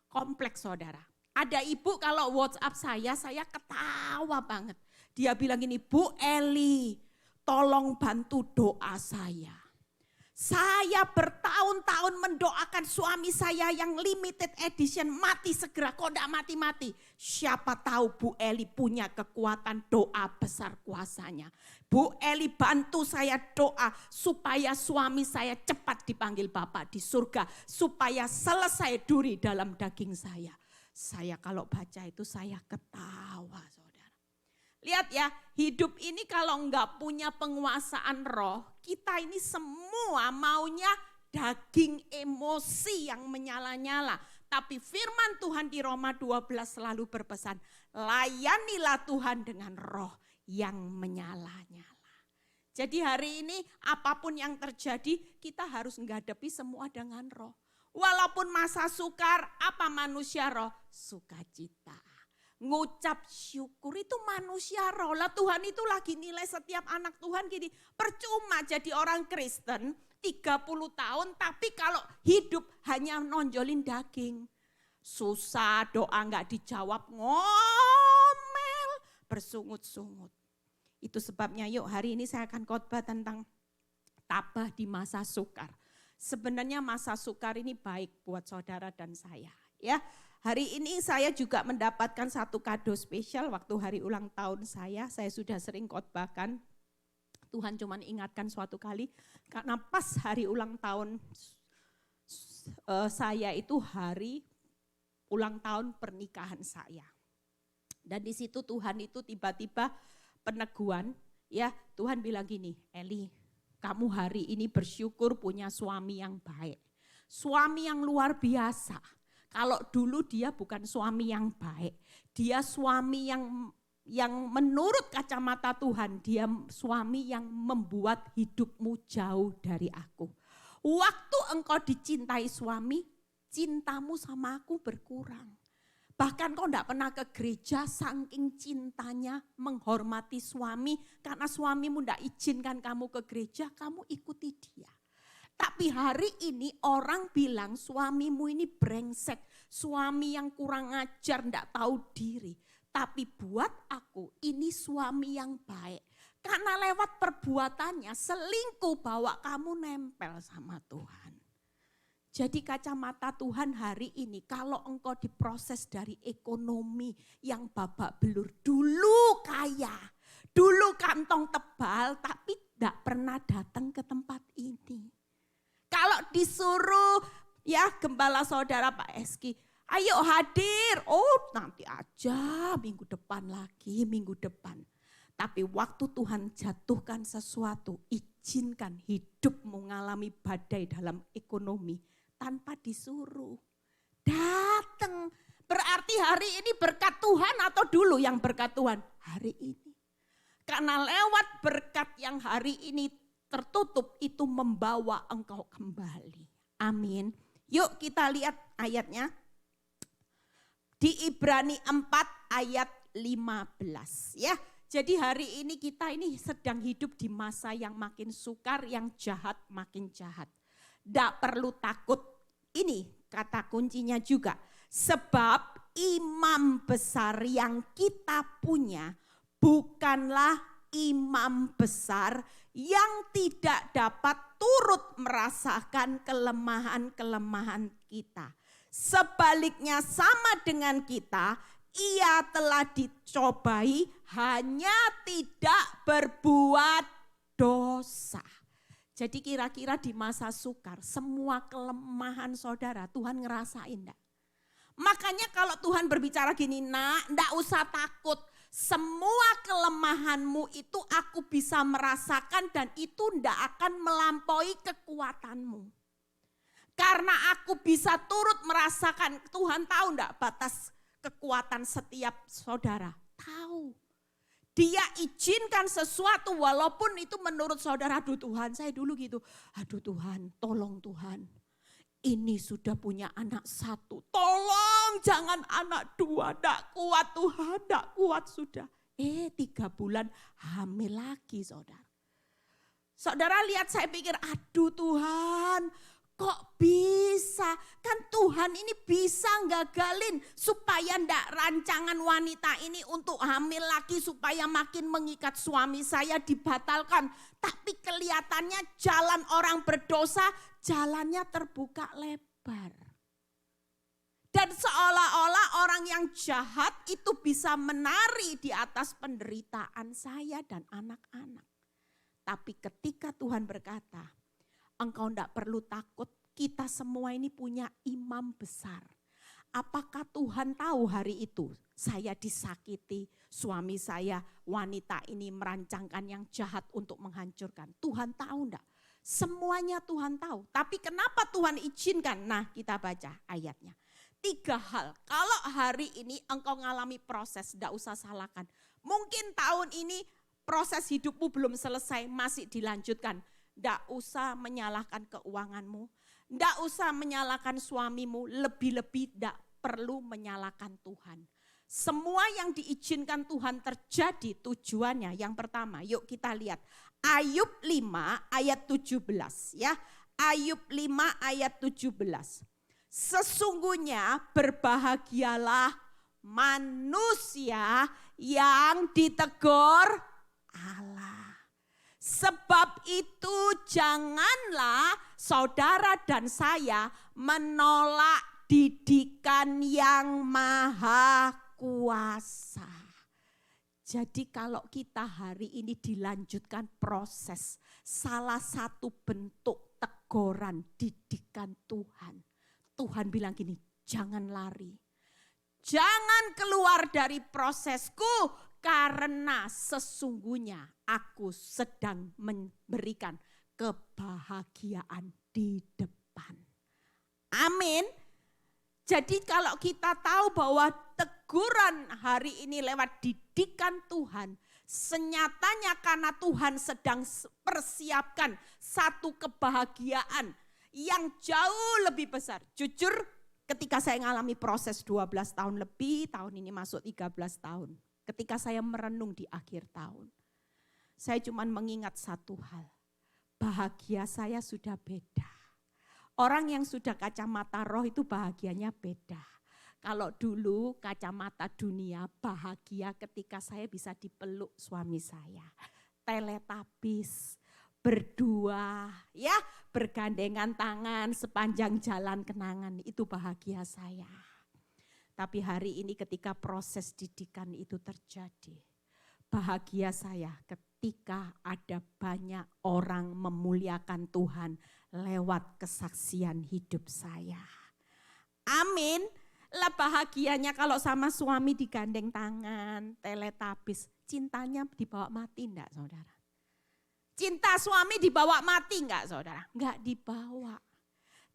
kompleks, saudara. Ada ibu kalau WhatsApp saya ketawa banget. Dia bilang gini, Bu Eli, tolong bantu doa saya. Saya bertahun-tahun mendoakan suami saya yang limited edition mati segera, kok enggak mati-mati. Siapa tahu Bu Eli punya kekuatan doa besar kuasanya. Bu Eli bantu saya doa supaya suami saya cepat dipanggil Bapa di surga. Supaya selesai duri dalam daging saya. Saya kalau baca itu saya ketawa, saudara. Lihat ya, hidup ini kalau enggak punya penguasaan roh, kita ini semua maunya daging emosi yang menyala-nyala. Tapi firman Tuhan di Roma 12 selalu berpesan, layanilah Tuhan dengan roh yang menyala-nyala. Jadi hari ini apapun yang terjadi, kita harus menghadapi semua dengan roh. Walaupun masa sukar, apa manusia roh? Sukacita. Ngucap syukur itu manusia roh. Lah Tuhan itu lagi nilai setiap anak Tuhan gini. Percuma jadi orang Kristen 30 tahun tapi kalau hidup hanya nonjolin daging. Susah, doa enggak dijawab, ngomel, bersungut-sungut. Itu sebabnya yuk hari ini saya akan khotbah tentang tabah di masa sukar. Sebenarnya masa sukar ini baik buat saudara dan saya, ya. Hari ini saya juga mendapatkan satu kado spesial waktu hari ulang tahun saya sudah sering khotbahkan. Tuhan cuma ingatkan suatu kali, karena pas hari ulang tahun saya itu hari ulang tahun pernikahan saya. Dan di situ Tuhan itu tiba-tiba peneguhan, ya Tuhan bilang gini, Eli Kamu hari ini bersyukur punya suami yang baik. Suami yang luar biasa. Kalau dulu dia bukan suami yang baik. Dia suami yang menurut kacamata Tuhan, dia suami yang membuat hidupmu jauh dari aku. Waktu engkau dicintai suami, cintamu sama aku berkurang. Bahkan kau tidak pernah ke gereja saking cintanya menghormati suami. Karena suamimu tidak izinkan kamu ke gereja, kamu ikuti dia. Tapi hari ini orang bilang suamimu ini brengsek. Suami yang kurang ajar, tidak tahu diri. Tapi buat aku ini suami yang baik. Karena lewat perbuatannya selingkuh bawa kamu nempel sama Tuhan. Jadi kacamata Tuhan hari ini kalau engkau diproses dari ekonomi yang babak belur. Dulu kaya, dulu kantong tebal tapi tidak pernah datang ke tempat ini. Kalau disuruh ya gembala saudara Pak Eski, ayo hadir, oh nanti aja minggu depan lagi, minggu depan. Tapi waktu Tuhan jatuhkan sesuatu, izinkan hidupmu mengalami badai dalam ekonomi. Tanpa disuruh, datang. Berarti hari ini berkat Tuhan atau dulu yang berkat Tuhan? Hari ini. Karena lewat berkat yang hari ini tertutup itu membawa engkau kembali. Amin. Yuk kita lihat ayatnya. Di Ibrani 4 ayat 15 ya. Jadi hari ini kita ini sedang hidup di masa yang makin sukar, yang jahat makin jahat. Tidak perlu takut, ini kata kuncinya juga. Sebab imam besar yang kita punya bukanlah imam besar yang tidak dapat turut merasakan kelemahan-kelemahan kita. Sebaliknya sama dengan kita, ia telah dicobai hanya tidak berbuat dosa. Jadi kira-kira di masa sukar, semua kelemahan saudara Tuhan ngerasain enggak? Makanya kalau Tuhan berbicara gini, nak enggak usah takut. Semua kelemahanmu itu aku bisa merasakan dan itu enggak akan melampaui kekuatanmu. Karena aku bisa turut merasakan, Tuhan tahu enggak batas kekuatan setiap saudara? Tahu. Dia izinkan sesuatu walaupun itu menurut saudara, aduh Tuhan saya dulu gitu. Aduh Tuhan, tolong Tuhan. Ini sudah punya anak 1. Tolong jangan anak 2. Tidak kuat Tuhan, tidak kuat sudah. 3 bulan hamil lagi saudara. Saudara lihat saya pikir, aduh Tuhan. Kok bisa? Kan Tuhan ini bisa gagalin supaya ndak rancangan wanita ini untuk hamil lagi supaya makin mengikat suami saya dibatalkan. Tapi kelihatannya jalan orang berdosa jalannya terbuka lebar. Dan seolah-olah orang yang jahat itu bisa menari di atas penderitaan saya dan anak-anak. Tapi ketika Tuhan berkata, engkau tidak perlu takut, kita semua ini punya imam besar. Apakah Tuhan tahu hari itu saya disakiti, suami saya wanita ini merancangkan yang jahat untuk menghancurkan. Tuhan tahu enggak? Semuanya Tuhan tahu. Tapi kenapa Tuhan izinkan? Nah kita baca ayatnya. 3 hal, kalau hari ini engkau mengalami proses, tidak usah salahkan. Mungkin tahun ini proses hidupmu belum selesai, masih dilanjutkan. Tidak usah menyalahkan keuanganmu, tidak usah menyalahkan suamimu, lebih-lebih tidak perlu menyalahkan Tuhan. Semua yang diizinkan Tuhan terjadi tujuannya. Yang pertama, yuk kita lihat. Ayub 5 ayat 17 ya. Ayub 5 ayat 17. Sesungguhnya berbahagialah manusia yang ditegur Allah. Sebab itu janganlah saudara dan saya menolak didikan yang maha kuasa. Jadi kalau kita hari ini dilanjutkan proses, salah satu bentuk teguran didikan Tuhan. Tuhan bilang gini, jangan lari. Jangan keluar dari prosesku. Karena sesungguhnya aku sedang memberikan kebahagiaan di depan. Amin. Jadi kalau kita tahu bahwa teguran hari ini lewat didikan Tuhan, senyatanya karena Tuhan sedang persiapkan satu kebahagiaan yang jauh lebih besar. Jujur ketika saya mengalami proses 12 tahun lebih, tahun ini masuk 13 tahun. Ketika saya merenung di akhir tahun, saya cuma mengingat satu hal, bahagia saya sudah beda. Orang yang sudah kacamata roh itu bahagianya beda. Kalau dulu kacamata dunia bahagia ketika saya bisa dipeluk suami saya. Teletubbies, berdua, ya bergandengan tangan sepanjang jalan kenangan, itu bahagia saya. Tapi hari ini ketika proses didikan itu terjadi, bahagia saya ketika ada banyak orang memuliakan Tuhan lewat kesaksian hidup saya. Amin. Lah bahagianya kalau sama suami digandeng tangan, teletubbies, cintanya dibawa mati enggak saudara? Cinta suami dibawa mati enggak saudara? Enggak dibawa.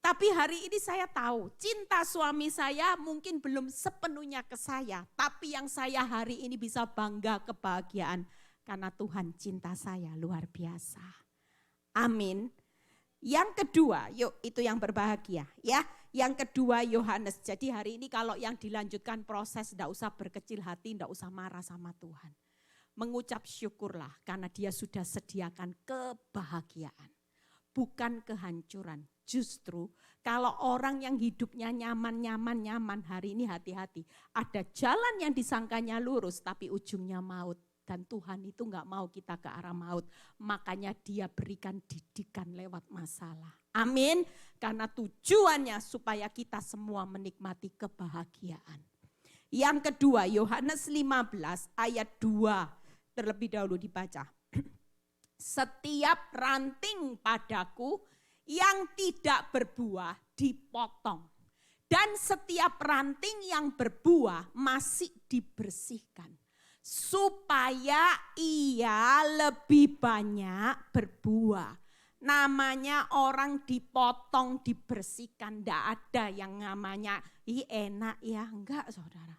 Tapi hari ini saya tahu cinta suami saya mungkin belum sepenuhnya ke saya. Tapi yang saya hari ini bisa bangga kebahagiaan karena Tuhan cinta saya luar biasa. Amin. Yang kedua, yuk itu yang berbahagia ya. Yang kedua Yohanes, jadi hari ini kalau yang dilanjutkan proses enggak usah berkecil hati, enggak usah marah sama Tuhan. Mengucap syukurlah karena dia sudah sediakan kebahagiaan. Bukan kehancuran. Justru kalau orang yang hidupnya nyaman hari ini hati-hati. Ada jalan yang disangkanya lurus tapi ujungnya maut. Dan Tuhan itu enggak mau kita ke arah maut. Makanya dia berikan didikan lewat masalah. Amin. Karena tujuannya supaya kita semua menikmati kebahagiaan. Yang kedua Yohanes 15 ayat 2. Terlebih dahulu dibaca. Setiap ranting padaku yang tidak berbuah dipotong. Dan setiap ranting yang berbuah masih dibersihkan. Supaya ia lebih banyak berbuah. Namanya orang dipotong, dibersihkan. Tidak ada yang namanya, enak ya, enggak saudara.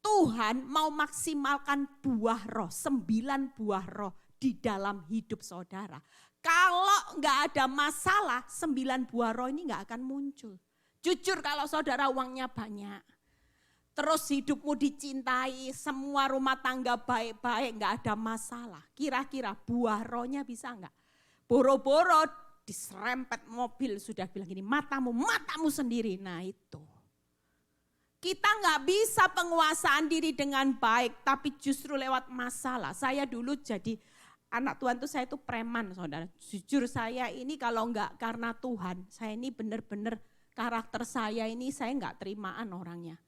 Tuhan mau maksimalkan buah roh, 9 buah roh di dalam hidup saudara. Kalau enggak ada masalah, 9 buah roh ini enggak akan muncul. Jujur kalau saudara uangnya banyak. Terus hidupmu dicintai, semua rumah tangga baik-baik, enggak ada masalah. Kira-kira buah rohnya bisa enggak? Boro-boro diserempet mobil sudah bilang gini, matamu sendiri. Nah itu. Kita enggak bisa penguasaan diri dengan baik, tapi justru lewat masalah. Saya dulu jadi anak Tuhan tuh saya itu preman saudara. Jujur saya ini kalau enggak karena Tuhan, saya ini benar-benar karakter saya ini saya enggak terimaan orangnya.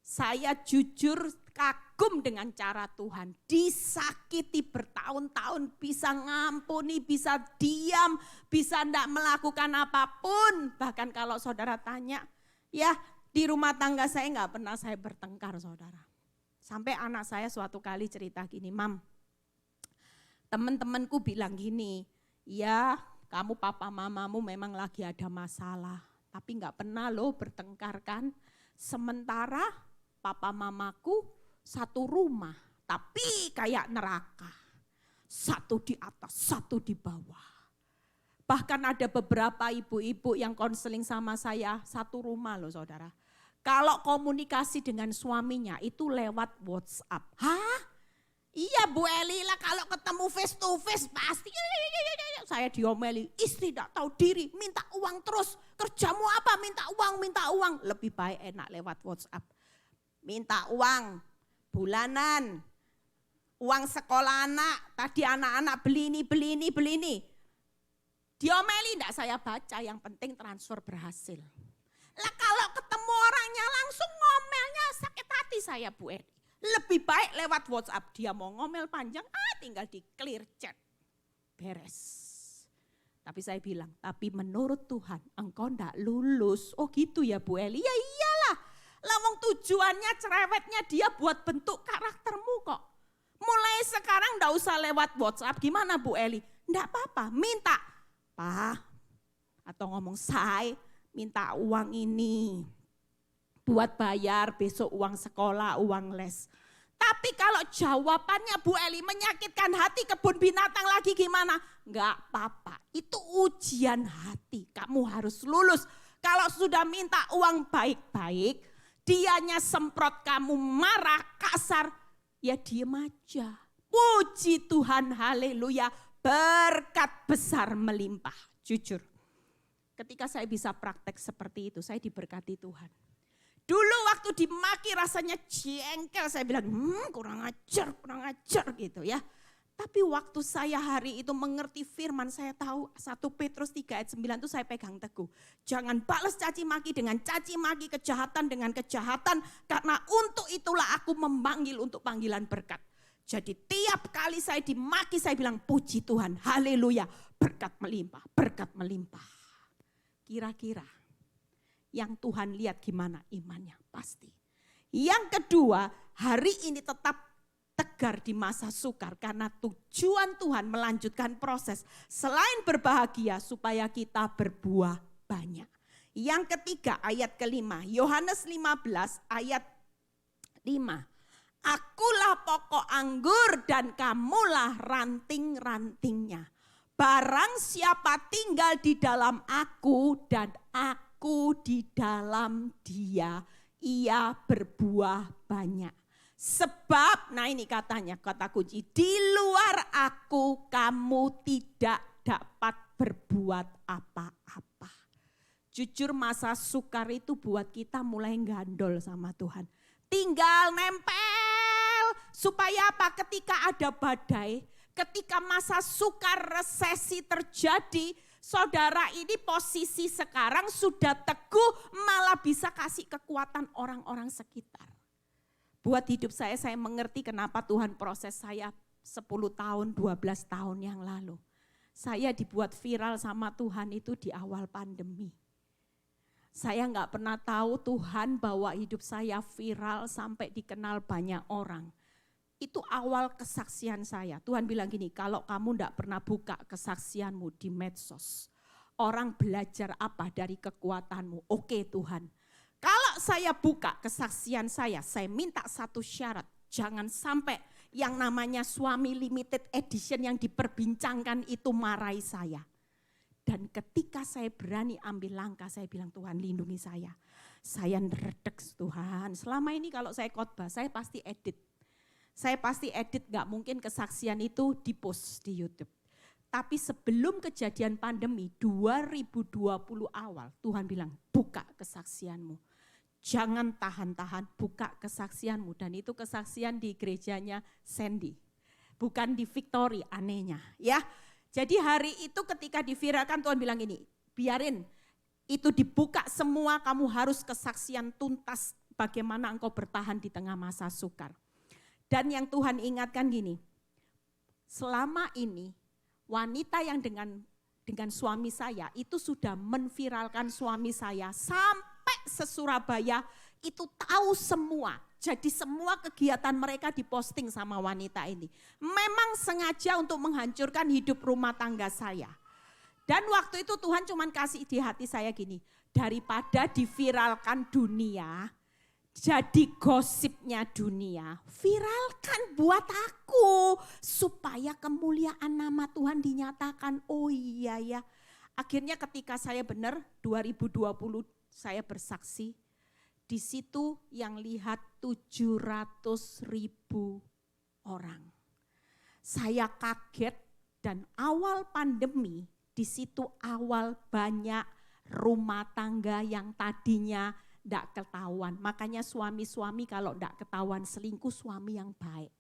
Saya jujur kagum dengan cara Tuhan. Disakiti bertahun-tahun, bisa ngampuni, bisa diam, bisa enggak melakukan apapun. Bahkan kalau saudara tanya, ya di rumah tangga saya enggak pernah saya bertengkar saudara. Sampai anak saya suatu kali cerita gini, Mam, teman-temanku bilang gini, ya kamu papa mamamu memang lagi ada masalah. Tapi enggak pernah loh bertengkar kan. Sementara papa mamaku satu rumah, tapi kayak neraka. Satu di atas, satu di bawah. Bahkan ada beberapa ibu-ibu yang konseling sama saya, satu rumah loh saudara. Kalau komunikasi dengan suaminya itu lewat WhatsApp. Hah? Iya Bu Eli lah kalau ketemu face to face pasti. Saya diomeli, istri tidak tahu diri, minta uang terus. Kerjamu apa? Minta uang. Lebih baik enak lewat WhatsApp. Minta uang bulanan, uang sekolah anak, tadi anak-anak beli ini. Diomeli enggak saya baca, yang penting transfer berhasil. Lah kalau ketemu orangnya langsung ngomelnya sakit hati saya Bu Edi. Lebih baik lewat WhatsApp, dia mau ngomel panjang, tinggal di clear chat, beres. Tapi saya bilang, tapi menurut Tuhan engkau enggak lulus. Oh gitu ya Bu Eli, ya iyalah. Lawang tujuannya cerewetnya dia buat bentuk karaktermu kok. Mulai sekarang enggak usah lewat WhatsApp. Gimana Bu Eli? Enggak apa-apa, minta Pa, atau ngomong Say, minta uang ini buat bayar besok uang sekolah, uang les. Tapi kalau jawabannya Bu Eli menyakitkan hati kebun binatang lagi gimana? Enggak apa-apa, itu ujian hati. Kamu harus lulus. Kalau sudah minta uang baik-baik, dianya semprot kamu marah, kasar, ya diem aja. Puji Tuhan, haleluya, berkat besar melimpah. Jujur, ketika saya bisa praktek seperti itu, saya diberkati Tuhan. Dulu waktu dimaki rasanya jengkel, saya bilang kurang ajar gitu ya. Tapi waktu saya hari itu mengerti firman, saya tahu 1 Petrus 3 ayat 9 itu saya pegang teguh. Jangan balas caci maki dengan caci maki, kejahatan dengan kejahatan. Karena untuk itulah aku memanggil untuk panggilan berkat. Jadi tiap kali saya dimaki saya bilang puji Tuhan, haleluya, berkat melimpah, berkat melimpah. Kira-kira yang Tuhan lihat gimana imannya pasti. Yang kedua, hari ini tetap tegar di masa sukar karena tujuan Tuhan melanjutkan proses selain berbahagia supaya kita berbuah banyak. Yang ketiga ayat kelima, Yohanes 15 ayat 5. Akulah pokok anggur dan kamulah ranting-rantingnya. Barang siapa tinggal di dalam aku dan aku di dalam dia, ia berbuah banyak. Sebab, nah ini katanya, kata kunci, di luar aku kamu tidak dapat berbuat apa-apa. Jujur masa sukar itu buat kita mulai gandol sama Tuhan. Tinggal nempel, supaya apa? Ketika ada badai, ketika masa sukar resesi terjadi, saudara ini posisi sekarang sudah teguh, malah bisa kasih kekuatan orang-orang sekitar. Buat hidup saya mengerti kenapa Tuhan proses saya 10 tahun, 12 tahun yang lalu. Saya dibuat viral sama Tuhan itu di awal pandemi. Saya nggak pernah tahu Tuhan bawa hidup saya viral sampai dikenal banyak orang. Itu awal kesaksian saya. Tuhan bilang gini, kalau kamu enggak pernah buka kesaksianmu di medsos, orang belajar apa dari kekuatanmu? Oke Tuhan. Kalau saya buka kesaksian saya minta satu syarat. Jangan sampai yang namanya suami limited edition yang diperbincangkan itu marahi saya. Dan ketika saya berani ambil langkah, saya bilang Tuhan lindungi saya. Saya neredek Tuhan. Selama ini kalau saya khotbah, saya pasti edit. Saya pasti edit, gak mungkin kesaksian itu di-post di YouTube. Tapi sebelum kejadian pandemi 2020 awal, Tuhan bilang buka kesaksianmu. Jangan tahan-tahan, buka kesaksianmu. Dan itu kesaksian di gerejanya Sandy. Bukan di Victory, anehnya. Ya. Jadi hari itu ketika diviralkan Tuhan bilang ini, biarin itu dibuka semua, kamu harus kesaksian tuntas bagaimana engkau bertahan di tengah masa sukar. Dan yang Tuhan ingatkan gini, selama ini wanita yang dengan suami saya itu sudah menviralkan suami saya sampai se-Surabaya itu tahu semua. Jadi semua kegiatan mereka diposting sama wanita ini. Memang sengaja untuk menghancurkan hidup rumah tangga saya. Dan waktu itu Tuhan cuma kasih di hati saya gini, daripada diviralkan dunia, jadi gosipnya dunia, viralkan buat aku supaya kemuliaan nama Tuhan dinyatakan. Oh iya ya. Akhirnya ketika saya benar 2020 saya bersaksi, di situ yang lihat 700.000 orang. Saya kaget dan awal pandemi di situ awal banyak rumah tangga yang tadinya tidak ketahuan. Makanya suami-suami kalau tidak ketahuan selingkuh suami yang baik.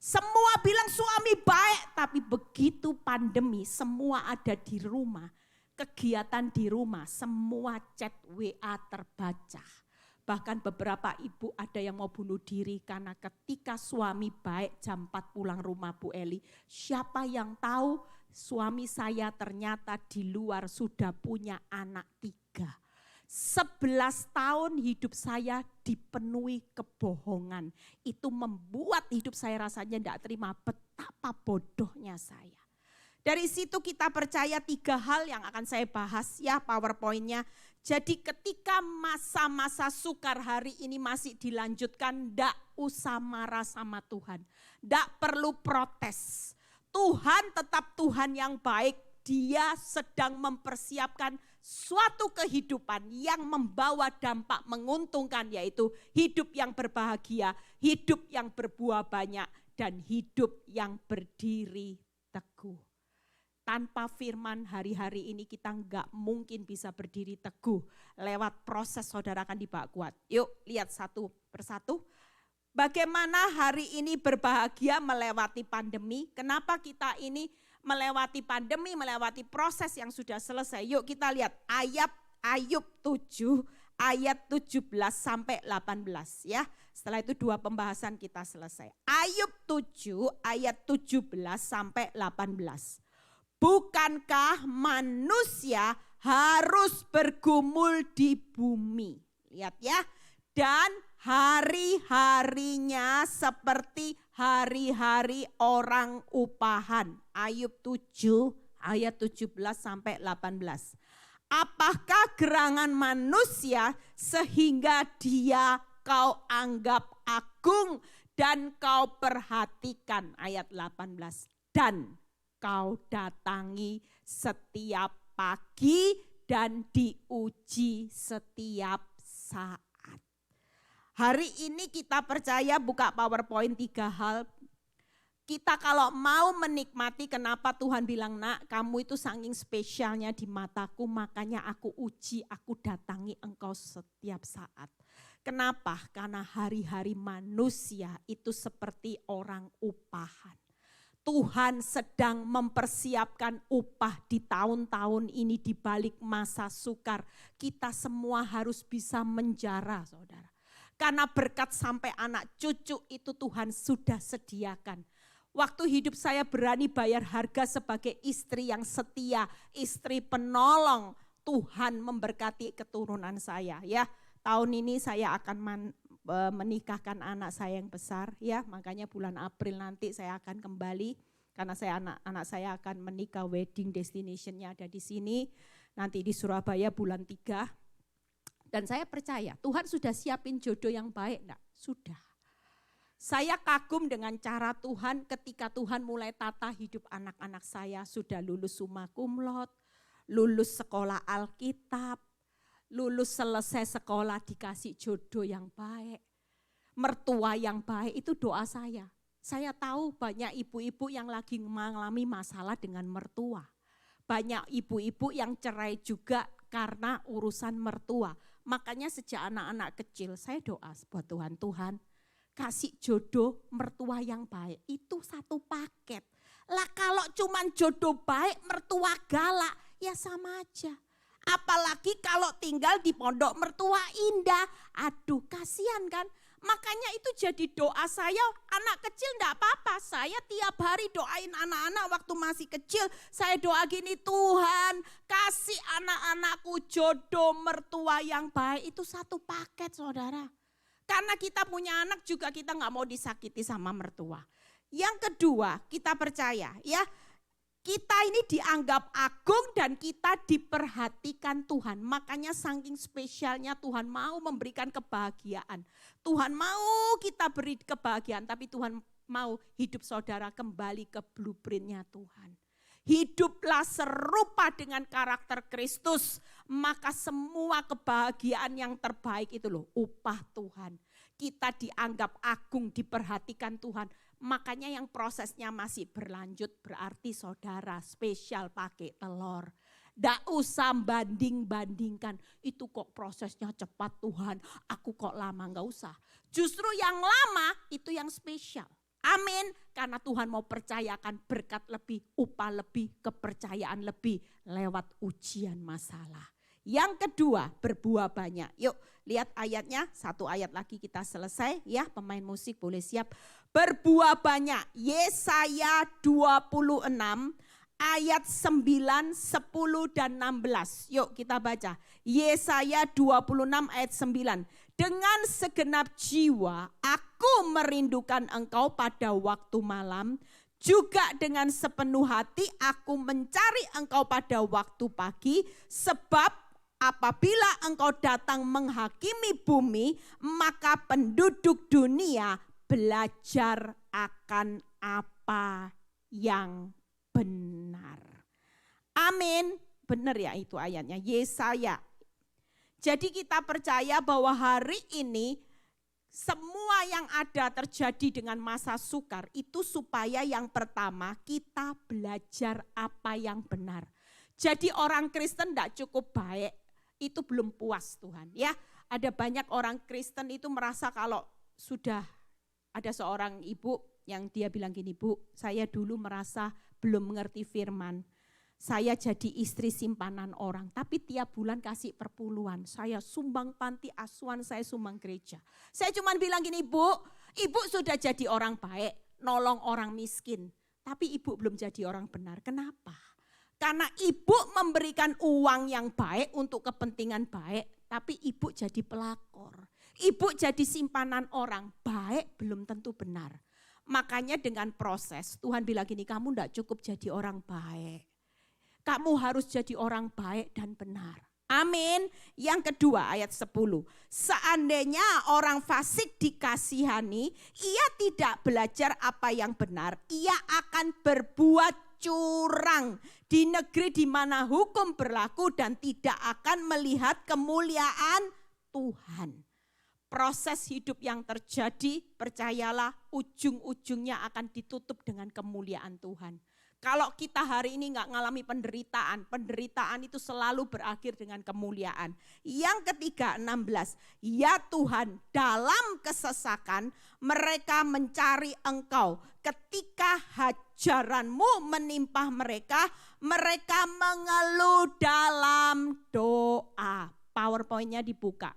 Semua bilang suami baik, tapi begitu pandemi semua ada di rumah. Kegiatan di rumah, semua chat WA terbaca. Bahkan beberapa ibu ada yang mau bunuh diri karena ketika suami baik jam 4 pulang rumah Bu Eli. Siapa yang tahu suami saya ternyata di luar sudah punya anak 3. 11 tahun hidup saya dipenuhi kebohongan. Itu membuat hidup saya rasanya tidak terima betapa bodohnya saya. Dari situ kita percaya 3 hal yang akan saya bahas ya PowerPoint-nya. Jadi ketika masa-masa sukar hari ini masih dilanjutkan, ndak usah marah sama Tuhan. Ndak perlu protes. Tuhan tetap Tuhan yang baik. Dia sedang mempersiapkan suatu kehidupan yang membawa dampak menguntungkan, yaitu hidup yang berbahagia, hidup yang berbuah banyak, dan hidup yang berdiri teguh. Tanpa firman hari-hari ini kita enggak mungkin bisa berdiri teguh. Lewat proses saudara akan dibawa kuat. Yuk lihat satu persatu. Bagaimana hari ini berbahagia melewati pandemi. Kenapa kita ini melewati pandemi, melewati proses yang sudah selesai. Yuk kita lihat ayat Ayub 7 ayat 17 sampai 18 ya. Setelah itu 2 pembahasan kita selesai. Ayub 7 ayat 17 sampai 18. Bukankah manusia harus bergumul di bumi? Lihat ya. Dan hari-harinya seperti hari-hari orang upahan. Ayub 7 ayat 17 sampai 18. Apakah gerangan manusia sehingga dia kau anggap agung dan kau perhatikan? Ayat 18. Dan kau datangi setiap pagi dan diuji setiap saat. Hari ini kita percaya, buka PowerPoint 3 hal. Kita kalau mau menikmati, kenapa Tuhan bilang, nak kamu itu saking spesialnya di mataku, makanya aku uji, aku datangi engkau setiap saat. Kenapa? Karena hari-hari manusia itu seperti orang upahan. Tuhan sedang mempersiapkan upah di tahun-tahun ini di balik masa sukar. Kita semua harus bisa menjara, saudara. Karena berkat sampai anak cucu itu Tuhan sudah sediakan. Waktu hidup saya berani bayar harga sebagai istri yang setia, istri penolong. Tuhan memberkati keturunan saya ya. Tahun ini saya akan menikahkan anak saya yang besar ya, makanya bulan April nanti saya akan kembali karena anak saya akan menikah, wedding destination-nya ada di sini, nanti di Surabaya bulan 3. Dan saya percaya Tuhan sudah siapin jodoh yang baik enggak? Sudah. Saya kagum dengan cara Tuhan ketika Tuhan mulai tata hidup anak-anak saya, sudah lulus summa cum laude, lulus sekolah Alkitab, lulus selesai sekolah dikasih jodoh yang baik, mertua yang baik, itu doa saya. Saya tahu banyak ibu-ibu yang lagi mengalami masalah dengan mertua. Banyak ibu-ibu yang cerai juga karena urusan mertua. Makanya sejak anak-anak kecil saya doa buat Tuhan, Tuhan kasih jodoh mertua yang baik, itu satu paket. Lah kalau cuman jodoh baik mertua galak ya sama aja. Apalagi kalau tinggal di pondok mertua indah. Aduh kasihan kan. Makanya itu jadi doa saya, anak kecil enggak apa-apa. Saya tiap hari doain anak-anak waktu masih kecil. Saya doa gini, Tuhan kasih anak-anakku jodoh mertua yang baik. Itu satu paket saudara. Karena kita punya anak juga kita enggak mau disakiti sama mertua. Yang kedua kita percaya ya. Kita ini dianggap agung dan kita diperhatikan Tuhan. Makanya saking spesialnya Tuhan mau memberikan kebahagiaan. Tuhan mau kita beri kebahagiaan, tapi Tuhan mau hidup saudara kembali ke blueprint-nya Tuhan. Hiduplah serupa dengan karakter Kristus, maka semua kebahagiaan yang terbaik itu loh, upah Tuhan. Kita dianggap agung, diperhatikan Tuhan. Makanya yang prosesnya masih berlanjut berarti saudara spesial pakai telur. Nggak usah banding-bandingkan, itu kok prosesnya cepat Tuhan, aku kok lama, nggak usah. Justru yang lama itu yang spesial. Amin, karena Tuhan mau percayakan berkat lebih, upah lebih, kepercayaan lebih lewat ujian masalah. Yang kedua, berbuah banyak. Yuk lihat ayatnya, 1 ayat lagi kita selesai ya, pemain musik boleh siap. Berbuah banyak, Yesaya 26 ayat 9, 10 dan 16. Yuk kita baca, Yesaya 26 ayat 9. Dengan segenap jiwa aku merindukan engkau pada waktu malam, Juga dengan sepenuh hati aku mencari engkau pada waktu pagi, sebab apabila engkau datang menghakimi bumi, maka penduduk dunia belajar akan apa yang benar. Amin. Benar ya itu ayatnya, Yesaya. Jadi kita percaya bahwa hari ini semua yang ada terjadi dengan masa sukar itu supaya yang pertama kita belajar apa yang benar. Jadi orang Kristen tidak cukup baik, itu belum puas Tuhan. Ya, ada banyak orang Kristen itu merasa kalau sudah ada seorang ibu yang dia bilang gini, Bu, saya dulu merasa belum mengerti firman. Saya jadi istri simpanan orang, tapi tiap bulan kasih perpuluhan. Saya sumbang panti asuhan, saya sumbang gereja. Saya cuma bilang gini, ibu sudah jadi orang baik, nolong orang miskin. Tapi ibu belum jadi orang benar. Kenapa? Karena ibu memberikan uang yang baik untuk kepentingan baik, tapi ibu jadi pelakor. Ibu jadi simpanan orang, baik belum tentu benar. Makanya dengan proses, Tuhan bilang gini, kamu tidak cukup jadi orang baik. Kamu harus jadi orang baik dan benar. Amin. Yang kedua ayat 10. Seandainya orang fasik dikasihani, ia tidak belajar apa yang benar. Ia akan berbuat curang di negeri di mana hukum berlaku dan tidak akan melihat kemuliaan Tuhan. Proses hidup yang terjadi, percayalah ujung-ujungnya akan ditutup dengan kemuliaan Tuhan. Kalau kita hari ini nggak ngalami penderitaan, penderitaan itu selalu berakhir dengan kemuliaan. Yang ketiga 16, ya Tuhan dalam kesesakan mereka mencari Engkau. Ketika hajaranmu menimpa mereka, mereka mengeluh dalam doa. PowerPoint-nya dibuka.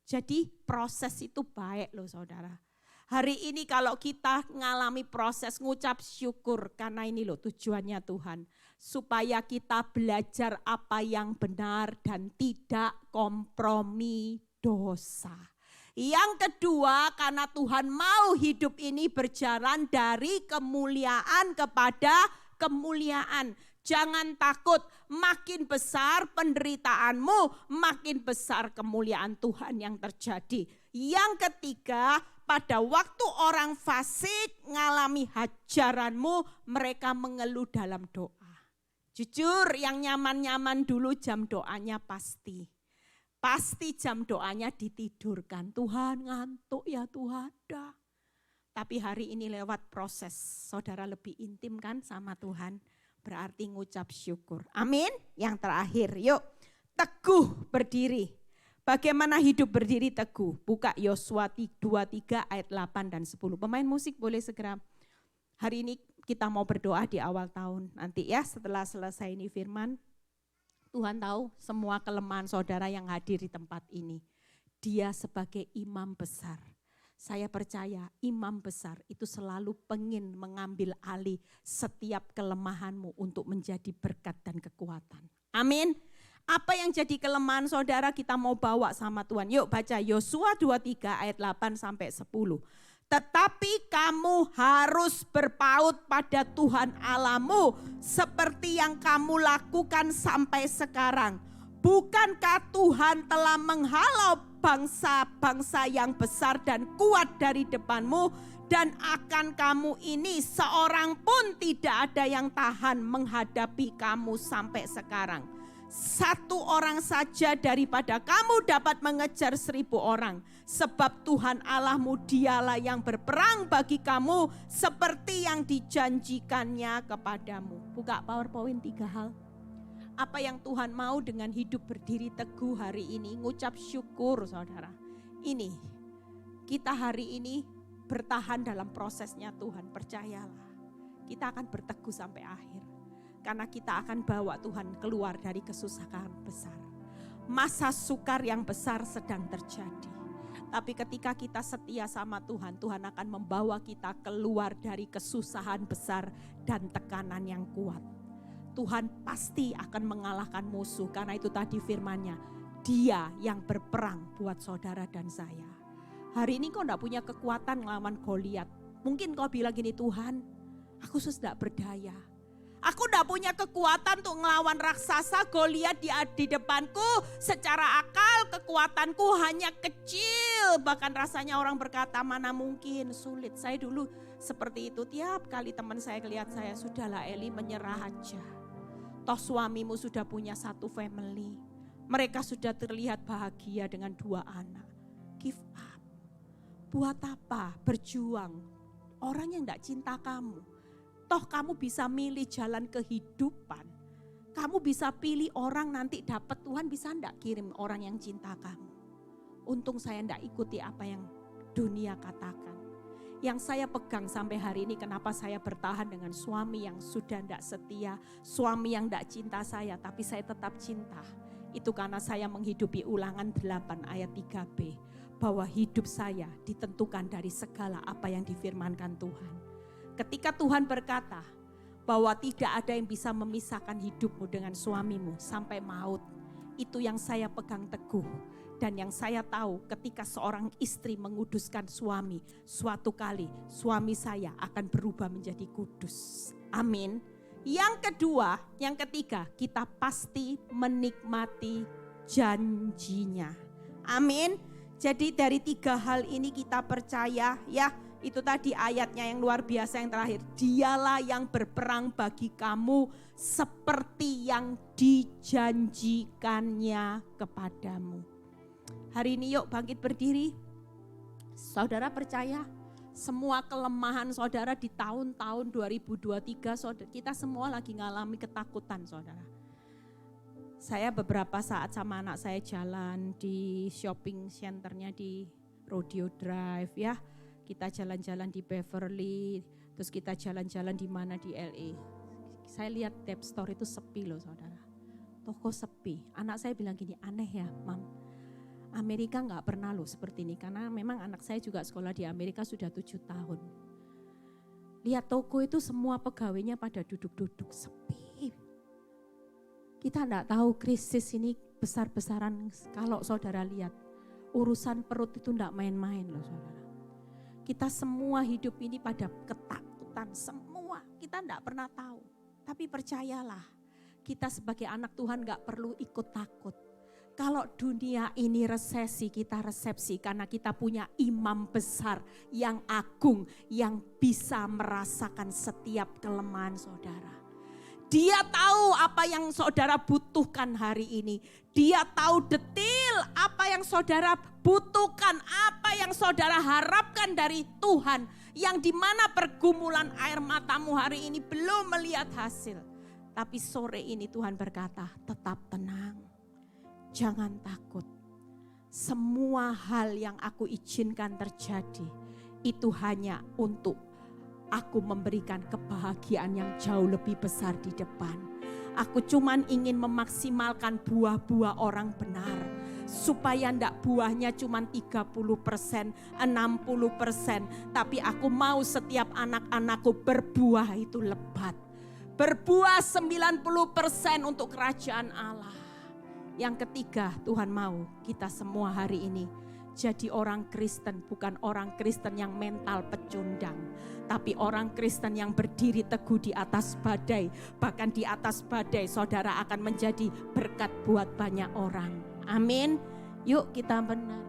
Jadi proses itu baik loh saudara. Hari ini kalau kita ngalami proses ngucap syukur karena ini loh tujuannya Tuhan. Supaya kita belajar apa yang benar dan tidak kompromi dosa. Yang kedua karena Tuhan mau hidup ini berjalan dari kemuliaan kepada kemuliaan. Jangan takut, makin besar penderitaanmu, makin besar kemuliaan Tuhan yang terjadi. Yang ketiga, pada waktu orang fasik ngalami hajaranmu, mereka mengeluh dalam doa. Jujur yang nyaman-nyaman dulu jam doanya pasti. Pasti jam doanya ditidurkan. Tuhan ngantuk ya Tuhan. Dah. Tapi hari ini lewat proses, saudara lebih intim kan sama Tuhan. Berarti ngucap syukur. Amin. Yang terakhir, yuk teguh berdiri. Bagaimana hidup berdiri teguh? Buka Yosua 23 ayat 8 dan 10. Pemain musik boleh segera. Hari ini kita mau berdoa di awal tahun. Nanti ya setelah selesai ini firman. Tuhan tahu semua kelemahan saudara yang hadir di tempat ini. Dia sebagai imam besar. Saya percaya imam besar itu selalu pengen mengambil alih setiap kelemahanmu untuk menjadi berkat dan kekuatan. Amin. Apa yang jadi kelemahan saudara kita mau bawa sama Tuhan. Yuk baca Yosua 23 ayat 8 sampai 10. Tetapi kamu harus berpaut pada Tuhan Allahmu seperti yang kamu lakukan sampai sekarang. Bukankah Tuhan telah menghalau bangsa-bangsa yang besar dan kuat dari depanmu, dan akan kamu ini seorang pun tidak ada yang tahan menghadapi kamu sampai sekarang. Satu orang saja daripada kamu dapat mengejar 1000 orang. Sebab Tuhan Allahmu dialah yang berperang bagi kamu seperti yang dijanjikannya kepadamu. Buka PowerPoint 3 hal. Apa yang Tuhan mau dengan hidup berdiri teguh hari ini, ngucap syukur saudara. Ini, kita hari ini bertahan dalam prosesnya Tuhan, percayalah. Kita akan berteguh sampai akhir. Karena kita akan bawa Tuhan keluar dari kesusahan besar. Masa sukar yang besar sedang terjadi. Tapi ketika kita setia sama Tuhan, Tuhan akan membawa kita keluar dari kesusahan besar dan tekanan yang kuat. Tuhan pasti akan mengalahkan musuh, karena itu tadi firman-Nya, Dia yang berperang buat saudara dan saya. Hari ini kau enggak punya kekuatan melawan Goliat. Mungkin kau bilang gini, Tuhan, Aku sudah tidak berdaya. Aku tidak punya kekuatan untuk ngelawan raksasa Goliat di depanku. Secara akal kekuatanku hanya kecil. Bahkan rasanya orang berkata mana mungkin, sulit. Saya dulu seperti itu. Tiap kali teman saya lihat saya, sudahlah Eli menyerah aja. Toh suamimu sudah punya satu family. Mereka sudah terlihat bahagia dengan 2 anak. Give up. Buat apa berjuang? Orang yang tidak cinta kamu. Toh kamu bisa milih jalan kehidupan. Kamu bisa pilih orang nanti dapat, Tuhan bisa enggak kirim orang yang cinta kamu. Untung saya enggak ikuti apa yang dunia katakan. Yang saya pegang sampai hari ini, kenapa saya bertahan dengan suami yang sudah enggak setia, suami yang enggak cinta saya, tapi saya tetap cinta. Itu karena saya menghidupi Ulangan 8 ayat 3b. Bahwa hidup saya ditentukan dari segala apa yang difirmankan Tuhan. Ketika Tuhan berkata bahwa tidak ada yang bisa memisahkan hidupmu dengan suamimu sampai maut. Itu yang saya pegang teguh. Dan yang saya tahu ketika seorang istri menguduskan suami, suatu kali suami saya akan berubah menjadi kudus. Amin. Yang kedua, yang ketiga, kita pasti menikmati janjinya. Amin. Jadi dari 3 hal ini kita percaya ya. Itu tadi ayatnya yang luar biasa yang terakhir. Dialah yang berperang bagi kamu seperti yang dijanjikannya kepadamu. Hari ini yuk bangkit berdiri. Saudara percaya semua kelemahan saudara di tahun-tahun 2023 kita semua lagi ngalami ketakutan saudara. Saya beberapa saat sama anak saya jalan di shopping centernya di Rodeo Drive ya. Kita jalan-jalan di Beverly, terus kita jalan-jalan di mana di LA. Saya lihat Dep Store itu sepi loh saudara. Toko sepi. Anak saya bilang gini, aneh ya Mam. Amerika gak pernah loh seperti ini. Karena memang anak saya juga sekolah di Amerika sudah 7 tahun. Lihat toko itu semua pegawainya pada duduk-duduk sepi. Kita gak tahu krisis ini besar-besaran kalau saudara lihat. Urusan perut itu gak main-main loh saudara. Kita semua hidup ini pada ketakutan semua. Kita tidak pernah tahu. Tapi percayalah, kita sebagai anak Tuhan gak perlu ikut takut. Kalau dunia ini resesi, kita resepsi karena kita punya imam besar yang agung, yang bisa merasakan setiap kelemahan saudara. Dia tahu apa yang saudara butuhkan hari ini. Dia tahu detil apa yang saudara butuhkan, apa yang saudara harapkan dari Tuhan. Yang dimana pergumulan air matamu hari ini belum melihat hasil. Tapi sore ini Tuhan berkata, tetap tenang, jangan takut. Semua hal yang aku izinkan terjadi, itu hanya untuk aku memberikan kebahagiaan yang jauh lebih besar di depan. Aku cuman ingin memaksimalkan buah-buah orang benar. Supaya ndak buahnya cuman 30%, 60%. Tapi aku mau setiap anak-anakku berbuah itu lebat. Berbuah 90% untuk kerajaan Allah. Yang ketiga, Tuhan mau kita semua hari ini jadi orang Kristen, bukan orang Kristen yang mental pecundang. Tapi orang Kristen yang berdiri teguh di atas badai. Bahkan di atas badai saudara akan menjadi berkat buat banyak orang. Amin. Yuk kita benar.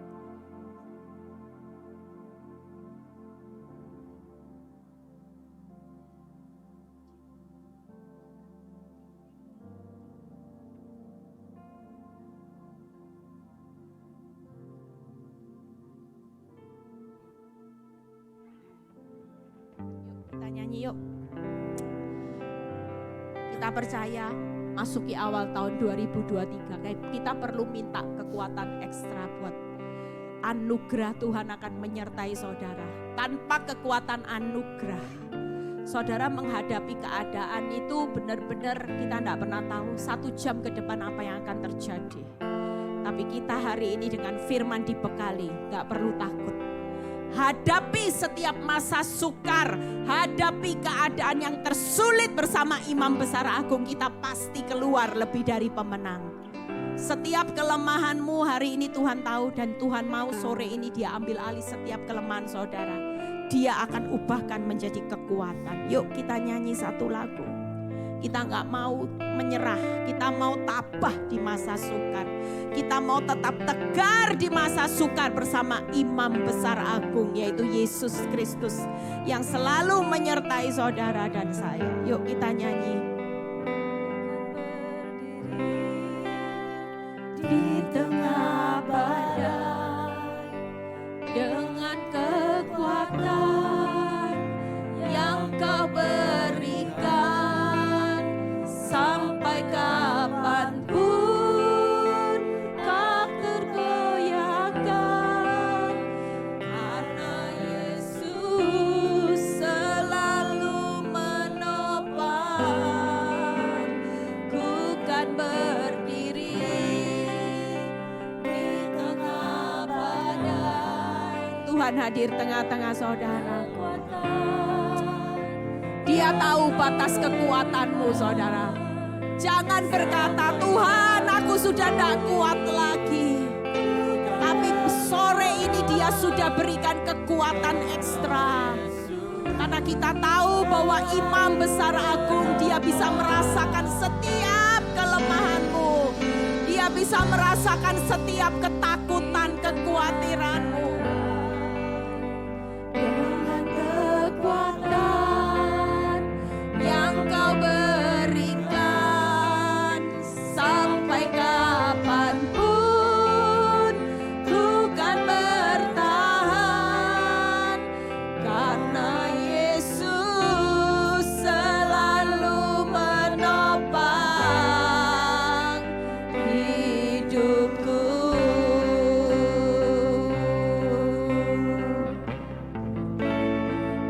Kita nyanyi yuk. Kita percaya masuki awal tahun 2023 kita perlu minta kekuatan ekstra buat anugerah Tuhan akan menyertai saudara. Tanpa kekuatan anugerah saudara menghadapi keadaan itu benar-benar kita tidak pernah tahu 1 jam ke depan apa yang akan terjadi. Tapi kita hari ini dengan firman dibekali, gak perlu takut. Hadapi setiap masa sukar, hadapi keadaan yang tersulit bersama Imam Besar Agung, kita pasti keluar lebih dari pemenang. Setiap kelemahanmu hari ini Tuhan tahu dan Tuhan mau sore ini Dia ambil alih setiap kelemahan saudara. Dia akan ubahkan menjadi kekuatan. Yuk kita nyanyi satu lagu. Kita nggak mau menyerah, kita mau tabah di masa sukar. Kita mau tetap tegar di masa sukar bersama Imam Besar Agung, yaitu Yesus Kristus yang selalu menyertai saudara dan saya. Yuk kita nyanyi. Di tengah badai dengan kekuatan yang Kau berikan, sampai kapanpun tak tergoyahkan, karena Yesus selalu menopang. Ku kan berdiri di tengah badai. Tuhan hadir tengah-tengah saudara. Dia tahu batas kekuatanmu, saudara. Jangan berkata, Tuhan aku sudah tidak kuat lagi. Tapi sore ini dia sudah berikan kekuatan ekstra. Karena kita tahu bahwa Imam Besar Agung, dia bisa merasakan setiap kelemahanmu. Dia bisa merasakan setiap ketakutan, kekhawatiranmu. Dengan kekuatan yang Kau berikan, sampai kapanpun ku kan bertahan, karena Yesus selalu menopang hidupku.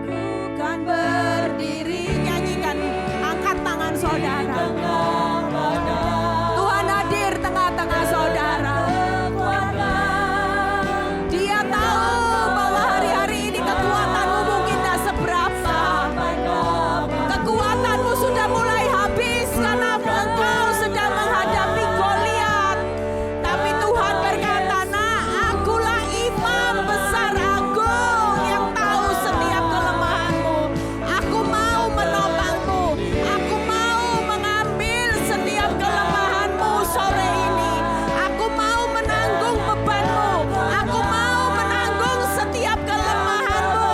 Ku kan berdiri, nyanyikan, angkat tangan saudara. Tuhan hadir tengah-tengah saudara. Dia tahu bahwa hari-hari ini kekuatanmu mungkin tidak seberapa. Kekuatanmu sudah mulai habis karena engkau sedang menghadapi Goliat. Tapi Tuhan berkata, nah akulah Imam Besar Agung yang tahu setiap kelemahanmu. Aku mau menopangmu. Aku mau mengambil setiap kelemahanmu sore ini. Aku mau menanggung bebanmu. Aku mau menanggung setiap kelemahanmu.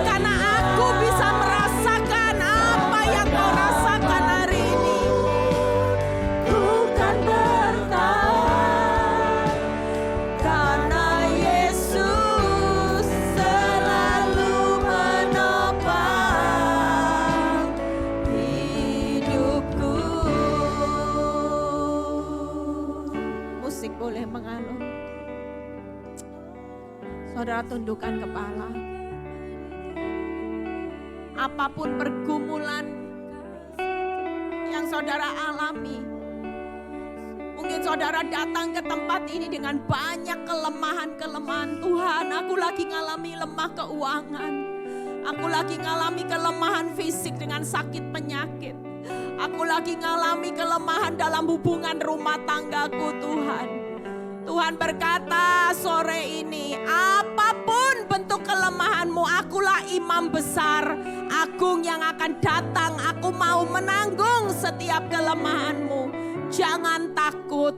Karena aku bisa merasakan apa yang kau rasakan hari ini. Ku kan bertahan, karena Yesus selalu menopang hidupku. Musik boleh mengalun. Saudara tundukkan kepala. Apapun pergumulan yang saudara alami, mungkin saudara datang ke tempat ini dengan banyak kelemahan-kelemahan. Tuhan, aku lagi ngalami lemah keuangan. Aku lagi ngalami kelemahan fisik dengan sakit penyakit. Aku lagi ngalami kelemahan dalam hubungan rumah tanggaku, Tuhan. Tuhan berkata sore ini, apapun bentuk kelemahanmu, akulah Imam Besar Agung yang akan datang. Aku mau menanggung setiap kelemahanmu. Jangan takut.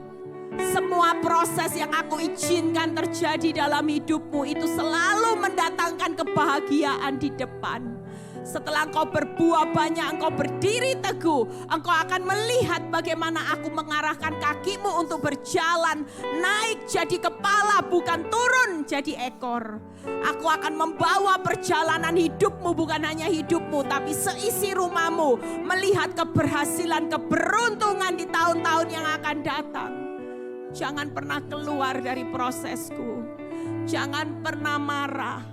Semua proses yang aku izinkan terjadi dalam hidupmu itu selalu mendatangkan kebahagiaan di depan. Setelah engkau berbuah banyak, engkau berdiri teguh, engkau akan melihat bagaimana aku mengarahkan kakimu untuk berjalan, naik jadi kepala bukan turun jadi ekor. Aku akan membawa perjalanan hidupmu, bukan hanya hidupmu tapi seisi rumahmu, melihat keberhasilan, keberuntungan di tahun-tahun yang akan datang. Jangan pernah keluar dari prosesku. Jangan pernah marah.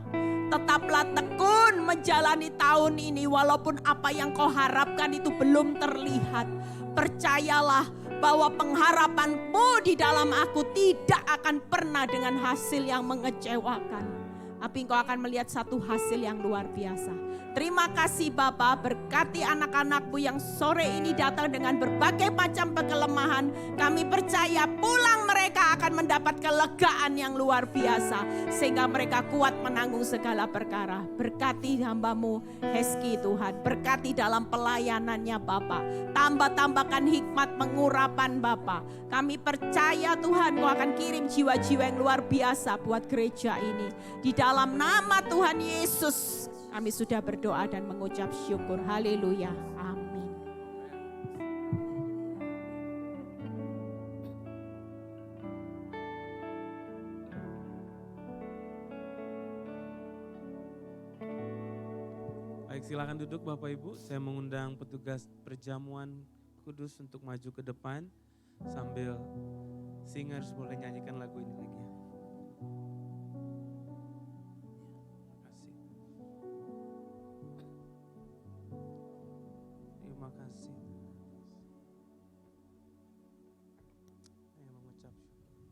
Tetaplah tekun menjalani tahun ini walaupun apa yang kau harapkan itu belum terlihat. Percayalah bahwa pengharapanmu di dalam aku tidak akan pernah dengan hasil yang mengecewakan. tapi engkau akan melihat satu hasil yang luar biasa. Terima kasih Bapa, berkati anak-anakmu yang sore ini datang dengan berbagai macam kelemahan. Kami percaya pulang mereka akan mendapat kelegaan yang luar biasa, sehingga mereka kuat menanggung segala perkara. Berkati hamba-Mu Hezki Tuhan, berkati dalam pelayanannya Bapa. Tambah-tambahkan hikmat pengurapan Bapa. Kami percaya Tuhan Kau akan kirim jiwa-jiwa yang luar biasa buat gereja ini. Di dalam nama Tuhan Yesus kami sudah berdoa dan mengucap syukur. Haleluya. Amin. Baik, silakan duduk Bapak Ibu. Saya mengundang petugas perjamuan kudus untuk maju ke depan sambil singers boleh nyanyikan lagu ini lagi ya. Terima kasih. Saya mengucap syukur.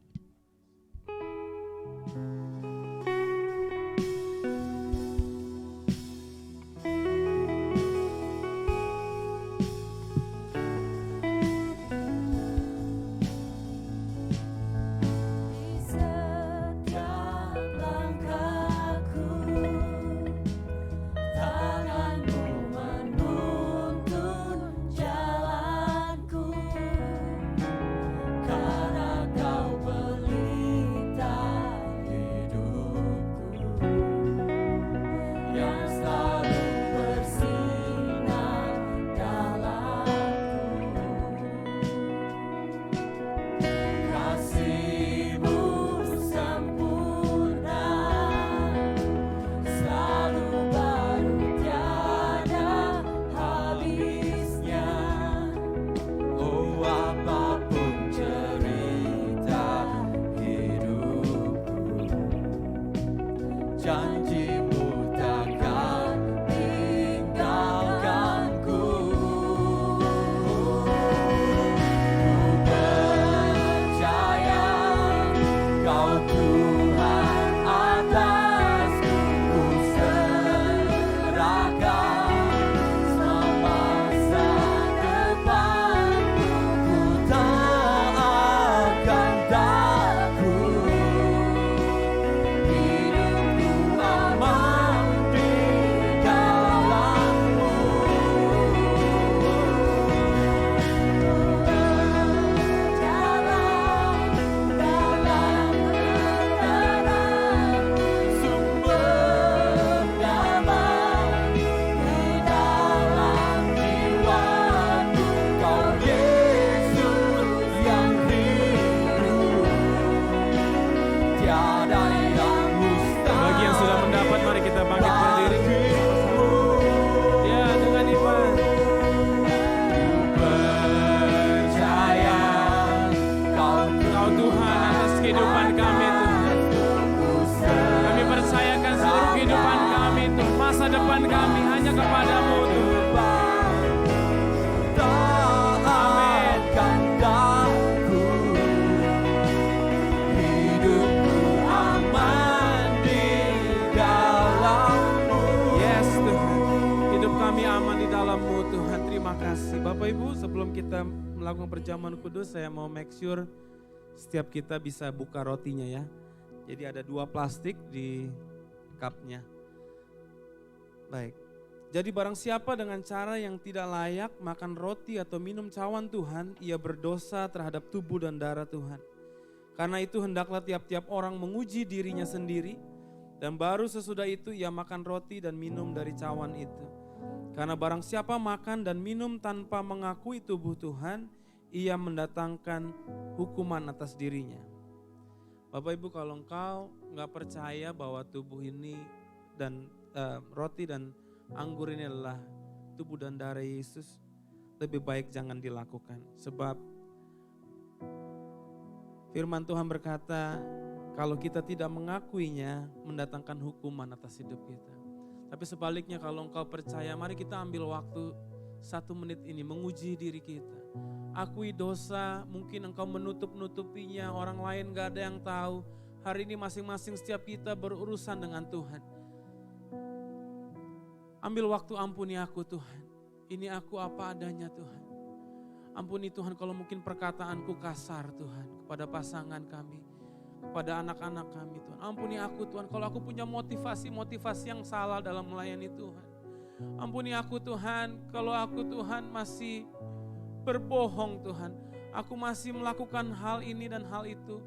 Perjamuan kudus, saya mau make sure setiap kita bisa buka rotinya ya. Jadi ada 2 plastik di cupnya. Baik. Jadi barang siapa dengan cara yang tidak layak makan roti atau minum cawan Tuhan, ia berdosa terhadap tubuh dan darah Tuhan. Karena itu hendaklah tiap-tiap orang menguji dirinya sendiri, dan baru sesudah itu ia makan roti dan minum dari cawan itu. Karena barang siapa makan dan minum tanpa mengakui tubuh Tuhan, ia mendatangkan hukuman atas dirinya. Bapak Ibu, kalau engkau gak percaya bahwa tubuh ini dan roti dan anggur ini adalah tubuh dan darah Yesus, lebih baik jangan dilakukan. Sebab firman Tuhan berkata, kalau kita tidak mengakuinya, mendatangkan hukuman atas hidup kita. Tapi sebaliknya kalau engkau percaya, mari kita ambil waktu 1 menit ini menguji diri kita. Akui dosa, mungkin engkau menutup-nutupinya, orang lain gak ada yang tahu. Hari ini masing-masing setiap kita berurusan dengan Tuhan. Ambil waktu, ampuni aku Tuhan. Ini aku apa adanya Tuhan. Ampuni Tuhan kalau mungkin perkataanku kasar Tuhan kepada pasangan kami, kepada anak-anak kami Tuhan. Ampuni aku Tuhan kalau aku punya motivasi-motivasi yang salah dalam melayani Tuhan. Ampuni aku Tuhan kalau aku Tuhan masih berbohong Tuhan. Aku masih melakukan hal ini dan hal itu.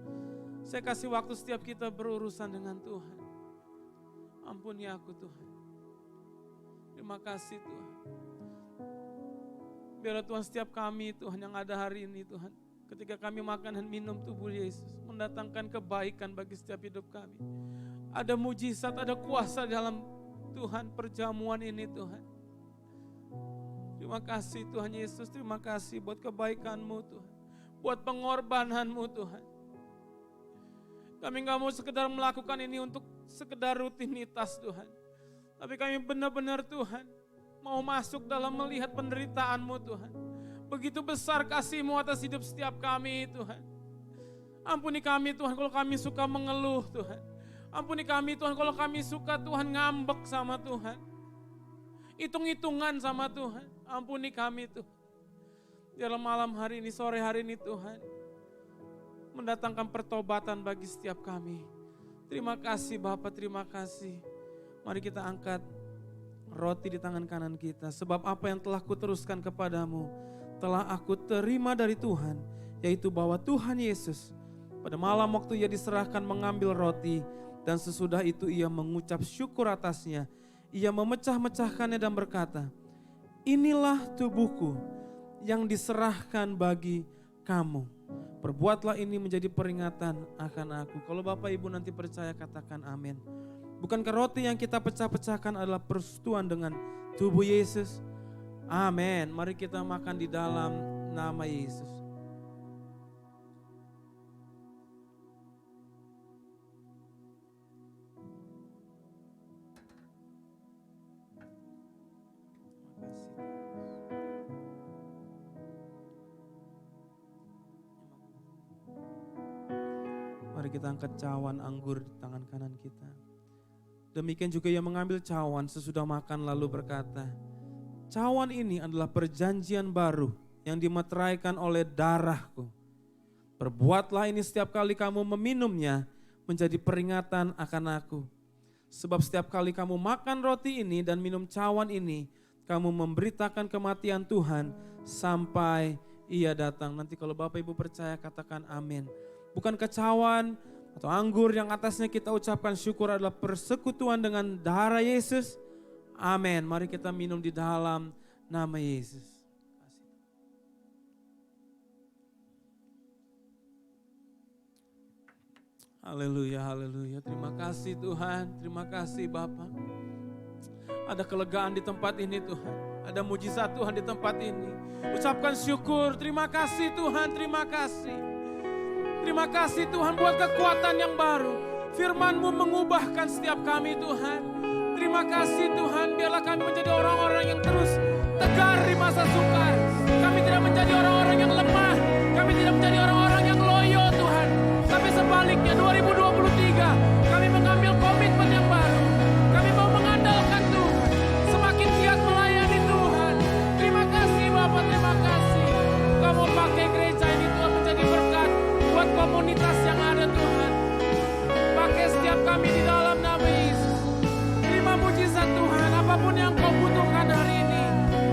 Saya kasih waktu setiap kita berurusan dengan Tuhan. Ampuni aku Tuhan. Terima kasih Tuhan. Biarlah Tuhan setiap kami Tuhan yang ada hari ini Tuhan. Ketika kami makan dan minum tubuh Yesus. Mendatangkan kebaikan bagi setiap hidup kami. Ada mujizat, ada kuasa dalam Tuhan perjamuan ini Tuhan. Terima kasih Tuhan Yesus. Terima kasih buat kebaikan-Mu Tuhan. Buat pengorbanan-Mu Tuhan. Kami gak mau sekedar melakukan ini untuk sekedar rutinitas Tuhan. Tapi kami benar-benar Tuhan mau masuk dalam melihat penderitaan-Mu Tuhan. Begitu besar kasih-Mu atas hidup setiap kami Tuhan. Ampuni kami Tuhan kalau kami suka mengeluh Tuhan. Ampuni kami Tuhan kalau kami suka Tuhan ngambek sama Tuhan. Hitung-hitungan sama Tuhan. Ampuni kami Tuhan. Dalam malam hari ini, sore hari ini Tuhan. Mendatangkan pertobatan bagi setiap kami. Terima kasih Bapa, terima kasih. Mari kita angkat roti di tangan kanan kita. Sebab apa yang telah kuteruskan kepadamu, telah aku terima dari Tuhan. Yaitu bahwa Tuhan Yesus, pada malam waktu ia diserahkan mengambil roti. Dan sesudah itu ia mengucap syukur atasnya. Ia memecah-mecahkannya dan berkata, inilah tubuhku yang diserahkan bagi kamu. Perbuatlah ini menjadi peringatan akan aku. Kalau Bapak Ibu nanti percaya katakan amin. Bukankah roti yang kita pecah-pecahkan adalah persekutuan dengan tubuh Yesus? Amin. Mari kita makan di dalam nama Yesus. Mari kita angkat cawan anggur di tangan kanan kita. Demikian juga ia mengambil cawan sesudah makan lalu berkata, cawan ini adalah perjanjian baru yang dimeteraikan oleh darahku. Perbuatlah ini setiap kali kamu meminumnya menjadi peringatan akan aku. Sebab setiap kali kamu makan roti ini dan minum cawan ini, kamu memberitakan kematian Tuhan sampai ia datang. Nanti kalau Bapak Ibu percaya katakan amin. Bukan kecawan atau anggur yang atasnya kita ucapkan syukur adalah persekutuan dengan darah Yesus. Amin. Mari kita minum di dalam nama Yesus. Haleluya, haleluya. Terima kasih Tuhan, terima kasih Bapa. Ada kelegaan di tempat ini Tuhan. Ada mujizat Tuhan di tempat ini. Ucapkan syukur, terima kasih Tuhan, terima kasih. Terima kasih Tuhan buat kekuatan yang baru. Firman-Mu mengubahkan setiap kami Tuhan. Terima kasih Tuhan, biarlah kami menjadi orang-orang yang terus tegar di masa sukar. Kami tidak menjadi orang-orang yang lemah. Kami tidak menjadi orang-orang yang loyo Tuhan. Tapi sebaliknya 2023 kami mengambil komitmen yang baru. Kami mau mengandalkan Tuhan. Semakin giat melayani Tuhan. Terima kasih Bapak, terima kasih. Kamu pakai gereja ini Tuhan menjadi berkat buat komunitas yang ada Tuhan. Pakai setiap kami di dalam nama Yesus. Terima mujizat Tuhan, apapun yang kau butuhkan hari ini.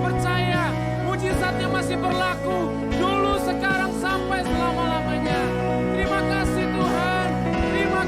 Percaya mujizatnya masih berlaku. Dulu, sekarang, sampai selama-lamanya. Terima kasih Tuhan. Terima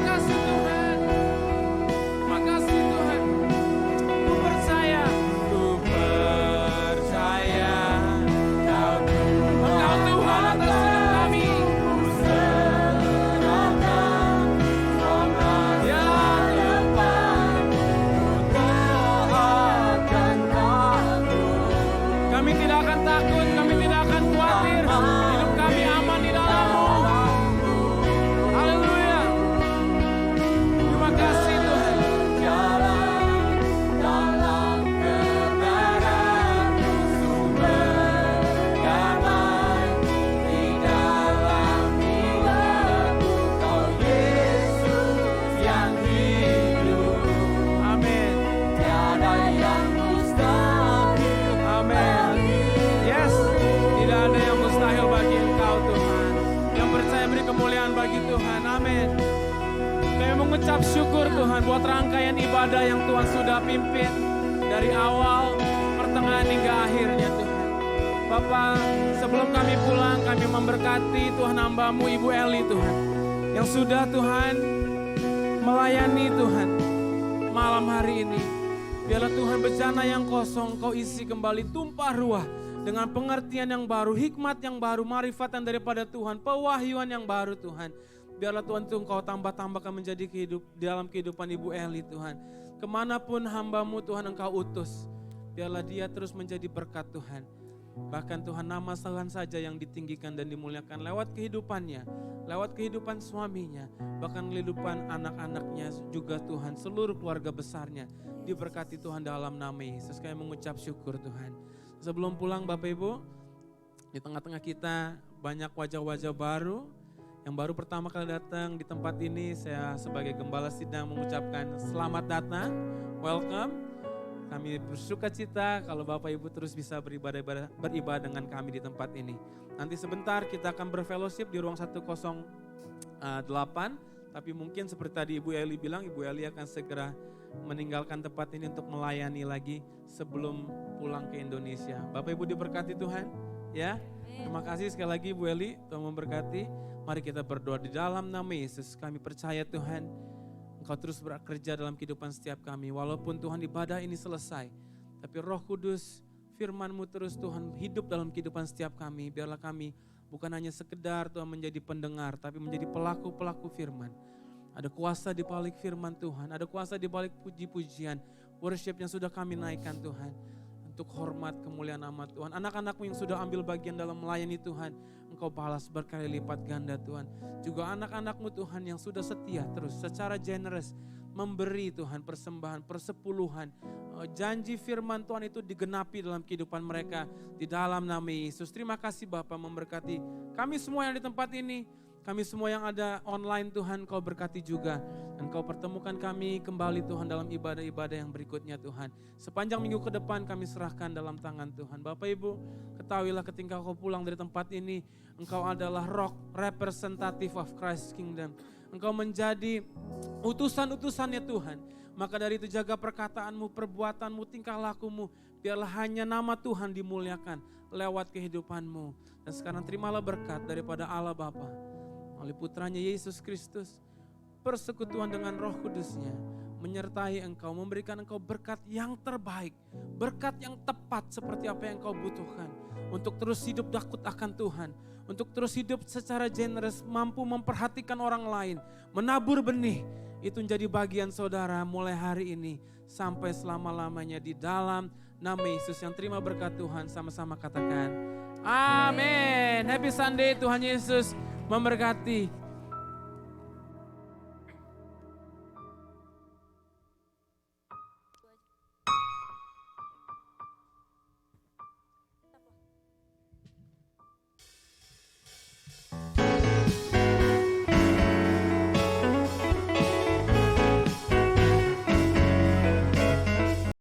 mengucap syukur Tuhan buat rangkaian ibadah yang Tuhan sudah pimpin dari awal, pertengahan hingga akhirnya Tuhan. Bapa, sebelum kami pulang, kami memberkati Tuhan hamba-Mu Ibu Eli Tuhan, yang sudah Tuhan melayani Tuhan malam hari ini. Biarlah Tuhan bejana yang kosong Kau isi kembali, tumpah ruah dengan pengertian yang baru, hikmat yang baru, marifatan daripada Tuhan, pewahyuan yang baru Tuhan. Biarlah Tuhan itu Engkau tambah-tambahkan menjadi dalam kehidupan Ibu Eli Tuhan. Kemanapun hamba-Mu Tuhan Engkau utus, biarlah dia terus menjadi berkat Tuhan. Bahkan Tuhan nama Tuhan saja yang ditinggikan dan dimuliakan lewat kehidupannya, lewat kehidupan suaminya, bahkan kehidupan anak-anaknya juga Tuhan, seluruh keluarga besarnya. Diberkati Tuhan dalam nama Yesus. Kami mengucap syukur Tuhan. Sebelum pulang Bapak Ibu, di tengah-tengah kita banyak wajah-wajah baru. Yang baru pertama kali datang di tempat ini, saya sebagai gembala sidang mengucapkan selamat datang, welcome. Kami bersuka cita kalau Bapak Ibu terus bisa beribadah dengan kami di tempat ini. Nanti sebentar kita akan berfellowship di ruang 108, tapi mungkin seperti tadi Ibu Eli bilang, Ibu Eli akan segera meninggalkan tempat ini untuk melayani lagi sebelum pulang ke Indonesia. Bapak Ibu diberkati Tuhan, ya. Terima kasih sekali lagi Bu Eli, Tuhan memberkati. Mari kita berdoa di dalam nama Yesus. Kami percaya Tuhan, Engkau terus bekerja dalam kehidupan setiap kami. Walaupun Tuhan ibadah ini selesai, tapi Roh Kudus, firman-Mu terus Tuhan hidup dalam kehidupan setiap kami. Biarlah kami bukan hanya sekedar Tuhan menjadi pendengar, tapi menjadi pelaku-pelaku firman. Ada kuasa di balik firman Tuhan, ada kuasa di balik puji-pujian, worship yang sudah kami naikkan Tuhan. Untuk hormat kemuliaan nama Tuhan. Anak-anak-Mu yang sudah ambil bagian dalam melayani Tuhan, Engkau balas berkali lipat ganda Tuhan. Juga anak-anak-Mu Tuhan yang sudah setia terus secara generous memberi Tuhan persembahan, persepuluhan. Janji firman Tuhan itu digenapi dalam kehidupan mereka di dalam nama Yesus. Terima kasih Bapa memberkati kami semua yang di tempat ini. Kami semua yang ada online Tuhan, Kau berkati juga. Dan Kau pertemukan kami kembali Tuhan dalam ibadah-ibadah yang berikutnya Tuhan. Sepanjang minggu ke depan kami serahkan dalam tangan Tuhan. Bapak Ibu, ketahuilah ketika Kau pulang dari tempat ini, Engkau adalah rock representative of Christ's kingdom. Engkau menjadi utusan-utusannya Tuhan. Maka dari itu jaga perkataanmu, perbuatanmu, tingkah lakumu. Biarlah hanya nama Tuhan dimuliakan lewat kehidupanmu. Dan sekarang terimalah berkat daripada Allah Bapa, oleh putranya Yesus Kristus, persekutuan dengan Roh Kudusnya, menyertai engkau, memberikan engkau berkat yang terbaik, berkat yang tepat seperti apa yang engkau butuhkan, untuk terus hidup takut akan Tuhan, untuk terus hidup secara generous, mampu memperhatikan orang lain, menabur benih, itu menjadi bagian saudara mulai hari ini, sampai selama-lamanya di dalam nama Yesus. Yang terima berkat Tuhan, sama-sama katakan, amin. Happy Sunday, Tuhan Yesus memberkati.